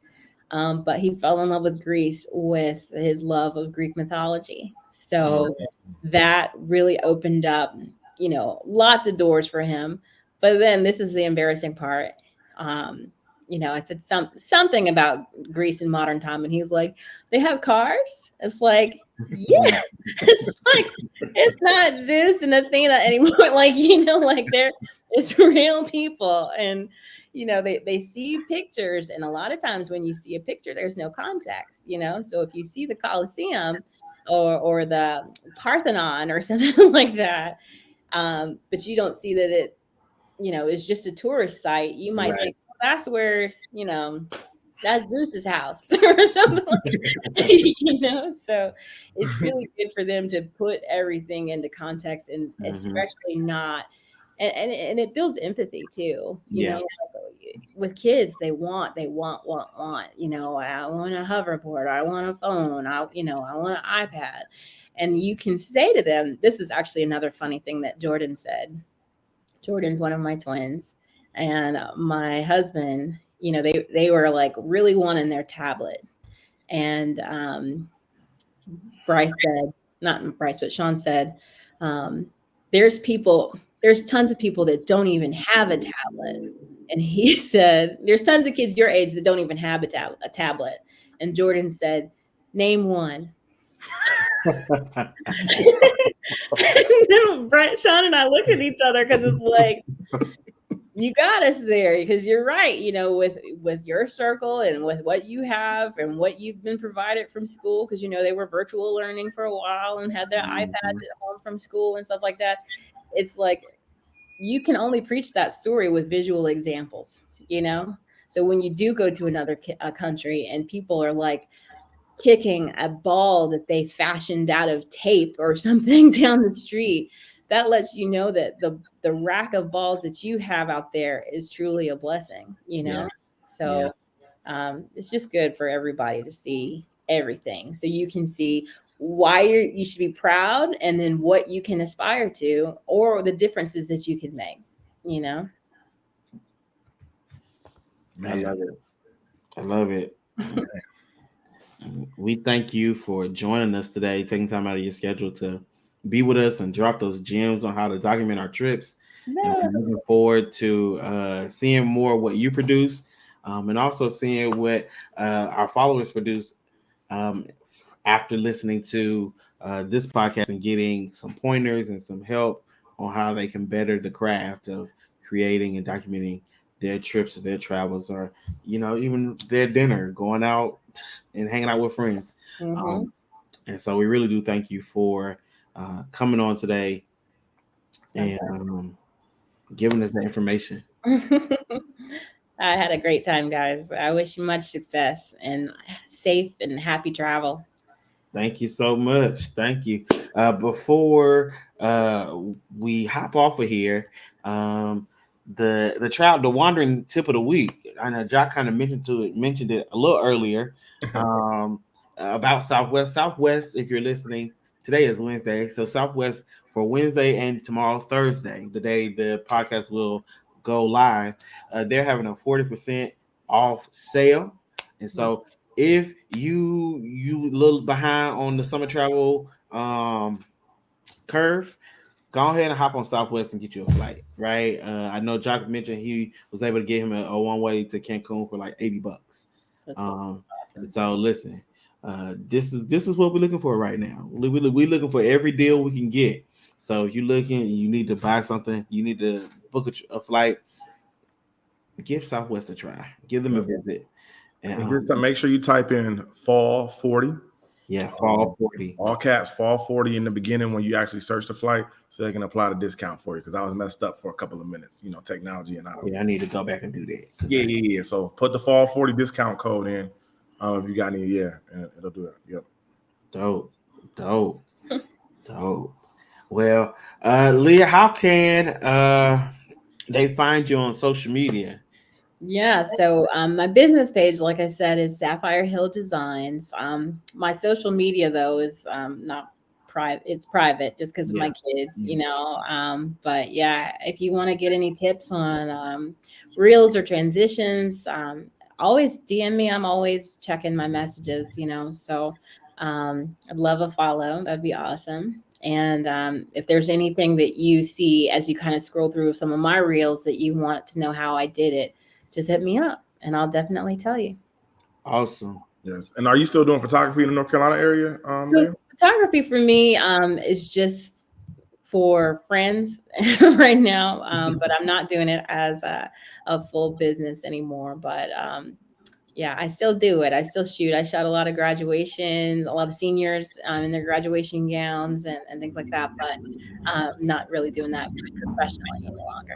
But he fell in love with Greece with his love of Greek mythology. So that really opened up, lots of doors for him. But then this is the embarrassing part. I said something about Greece in modern time, and he's like, they have cars? It's like, yeah. It's like, it's not Zeus and Athena anymore. Like, it's real people. And they see pictures, and a lot of times when you see a picture, there's no context, so if you see the Colosseum or the Parthenon or something like that, but you don't see that it is just a tourist site, you might think, well, that's where that's Zeus's house or something like that. So it's really good for them to put everything into context, and especially not, and it builds empathy too. With kids, they want. I want a hoverboard, I want a phone, I want an iPad. And you can say to them, this is actually another funny thing that Jordan said. Jordan's one of my twins, and my husband, they were like really wanting their tablet. And Shawn said, there's tons of people that don't even have a tablet. And he said, there's tons of kids your age that don't even have a tablet. And Jordan said, name one. Shawn and I looked at each other, because it's like, you got us there, because you're right. With your circle and with what you have and what you've been provided from school, because they were virtual learning for a while and had their iPads at home from school and stuff like that. It's like, you can only preach that story with visual examples. So when you do go to another country and people are like kicking a ball that they fashioned out of tape or something down the street, that lets you know that the rack of balls that you have out there is truly a blessing, So it's just good for everybody to see everything, so you can see why you should be proud, and then what you can aspire to, or the differences that you can make. I love it. We thank you for joining us today, taking time out of your schedule to be with us and drop those gems on how to document our trips. And we're looking forward to seeing more what you produce, and also seeing what our followers produce after listening to this podcast, and getting some pointers and some help on how they can better the craft of creating and documenting their trips or their travels, or even their dinner, going out and hanging out with friends. And so we really do thank you for coming on today and giving us the information. I had a great time, guys. I wish you much success and safe and happy travel. Thank you so much. Thank you. Before we hop off of here, the wandering tip of the week. I know Joc kind of mentioned it a little earlier about Southwest. Southwest, if you're listening, today is Wednesday, so Southwest for Wednesday and tomorrow Thursday, the day the podcast will go live. They're having a 40% off sale. And so if you little behind on the summer travel curve, go ahead and hop on Southwest and get you a flight, right? I know Joc mentioned he was able to get him a one-way to Cancun for like $80. That's Um, awesome. so listen, this is what we're looking for right now. We're looking for every deal we can get. So if you're looking and you need to buy something, you need to book a flight, give Southwest a try. Give them a visit. And just to make sure you type in fall 40. Yeah, fall 40. All caps, fall 40 in the beginning when you actually search the flight, so they can apply the discount for you. Because I was messed up for a couple of minutes, technology and I don't. Yeah, I need to go back and do that. Yeah. So put the fall 40 discount code in if you got any. Yeah, and it'll do it. Yep. Dope. Well, Leah, how can they find you on social media? Yeah, so my business page, like I said, is Sapphire Hill Designs. My social media though is not private; it's private just because of my kids, But yeah, if you want to get any tips on reels or transitions, always DM me. I'm always checking my messages, So I'd love a follow. That'd be awesome. And if there's anything that you see as you kind of scroll through some of my reels that you want to know how I did it, just hit me up and I'll definitely tell you. Awesome. Yes. And are you still doing photography in the North Carolina area? So photography for me is just for friends right now, but I'm not doing it as a full business anymore. But yeah, I still do it. I still shoot. I shot a lot of graduations, a lot of seniors in their graduation gowns and things like that. But not really doing that professionally any longer.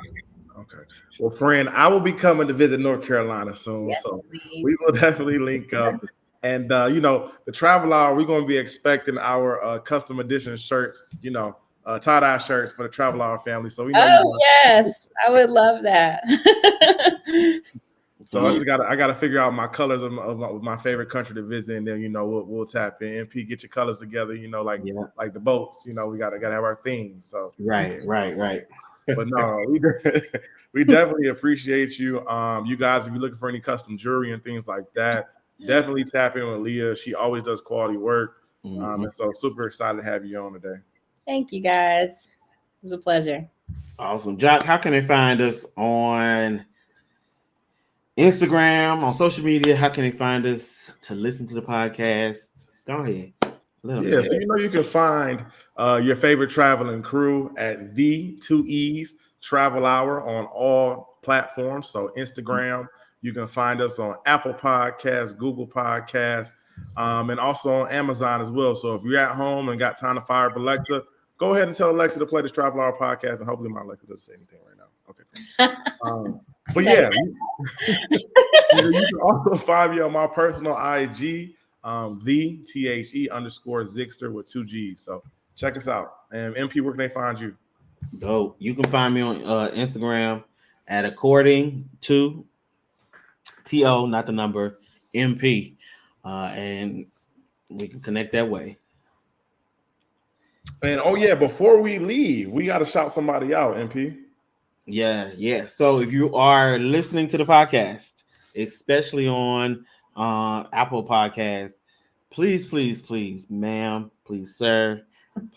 Okay. Well, friend, I will be coming to visit North Carolina soon. Yes, so please. we will definitely link up. And, the Travel Hour, we're going to be expecting our custom edition shirts, tie-dye shirts for the Travel Hour family. So we know yes, I would love that. So I gotta figure out my colors of my favorite country to visit, and then we'll tap in. MP, get your colors together, like the boats. We gotta have our theme. So right. But no, we definitely appreciate you. You guys, if you're looking for any custom jewelry and things like that, definitely tap in with Leah. She always does quality work. And so super excited to have you on today. Thank you guys. It was a pleasure. Awesome. Joc, how can they find us on Instagram, on social media? How can they find us to listen to the podcast? Go ahead. Yeah, so you can find your favorite traveling crew at the 2E's Travel Hour on all platforms. So Instagram, you can find us on Apple Podcasts, Google Podcasts, and also on Amazon as well. So if you're at home and got time to fire up Alexa, go ahead and tell Alexa to play the Travel Hour podcast, and hopefully my Alexa doesn't say anything right now. Okay. But yeah, you can also find me on my personal IG, the THE_Zixter with 2 G's. So check us out. And MP, where can they find you? Oh, you can find me on Instagram at according to TO, not the number, MP. And we can connect that way. And before we leave, we got to shout somebody out, MP. Yeah. So if you are listening to the podcast, especially on Apple Podcasts, please, ma'am, please, sir,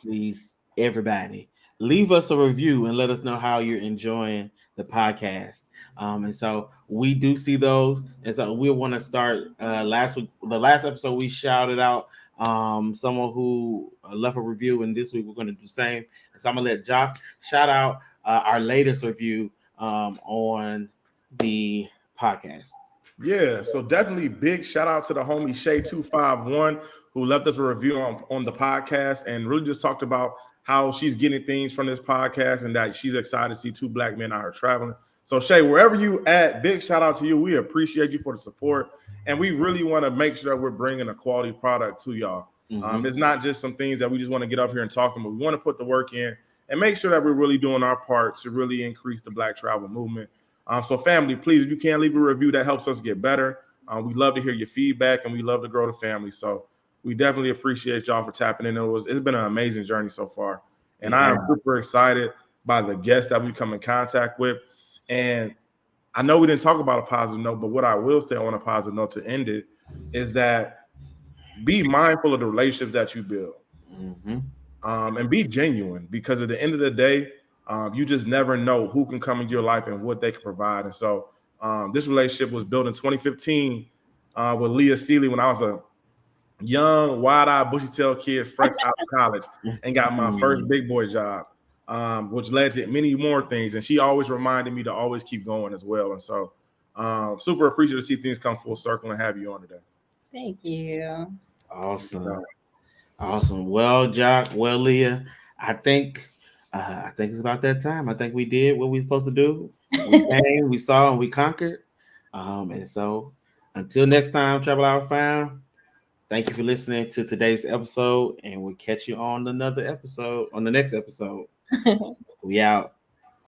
please, everybody, leave us a review and let us know how you're enjoying the podcast. And so we do see those, and so we want to start. Last week, the last episode, we shouted out someone who left a review, and this week we're going to do the same. And so I'm gonna let Joc shout out our latest review on the podcast. Yeah, so definitely big shout out to the homie Shay251 who left us a review on the podcast and really just talked about how she's getting things from this podcast and that she's excited to see 2 Black men out here traveling. So Shay, wherever you at, big shout out to you. We appreciate you for the support, and we really want to make sure that we're bringing a quality product to y'all. It's not just some things that we just want to get up here and talk about. We want to put the work in and make sure that we're really doing our part to really increase the Black travel movement. So family, please, if you can leave a review, that helps us get better. We love to hear your feedback, and we love to grow the family. So we definitely appreciate y'all for tapping in. It's been an amazing journey so far. And I am super excited by the guests that we come in contact with. And I know we didn't talk about a positive note, but what I will say on a positive note to end it is that be mindful of the relationships that you build. Mm-hmm. And be genuine, because at the end of the day, you just never know who can come into your life and what they can provide. And so this relationship was built in 2015 with Leah Sealy when I was a young, wide-eyed, bushy-tailed kid fresh out of college and got my first big boy job, which led to many more things. And she always reminded me to always keep going as well. And so super appreciative to see things come full circle and have you on today. Thank you. Awesome. Awesome. Well, Joc, well, Leah, I think it's about that time. I think we did what we were supposed to do. We came, we saw, and we conquered. And so until next time, Travel Hour Found, thank you for listening to today's episode, and we'll catch you on the next episode. We out.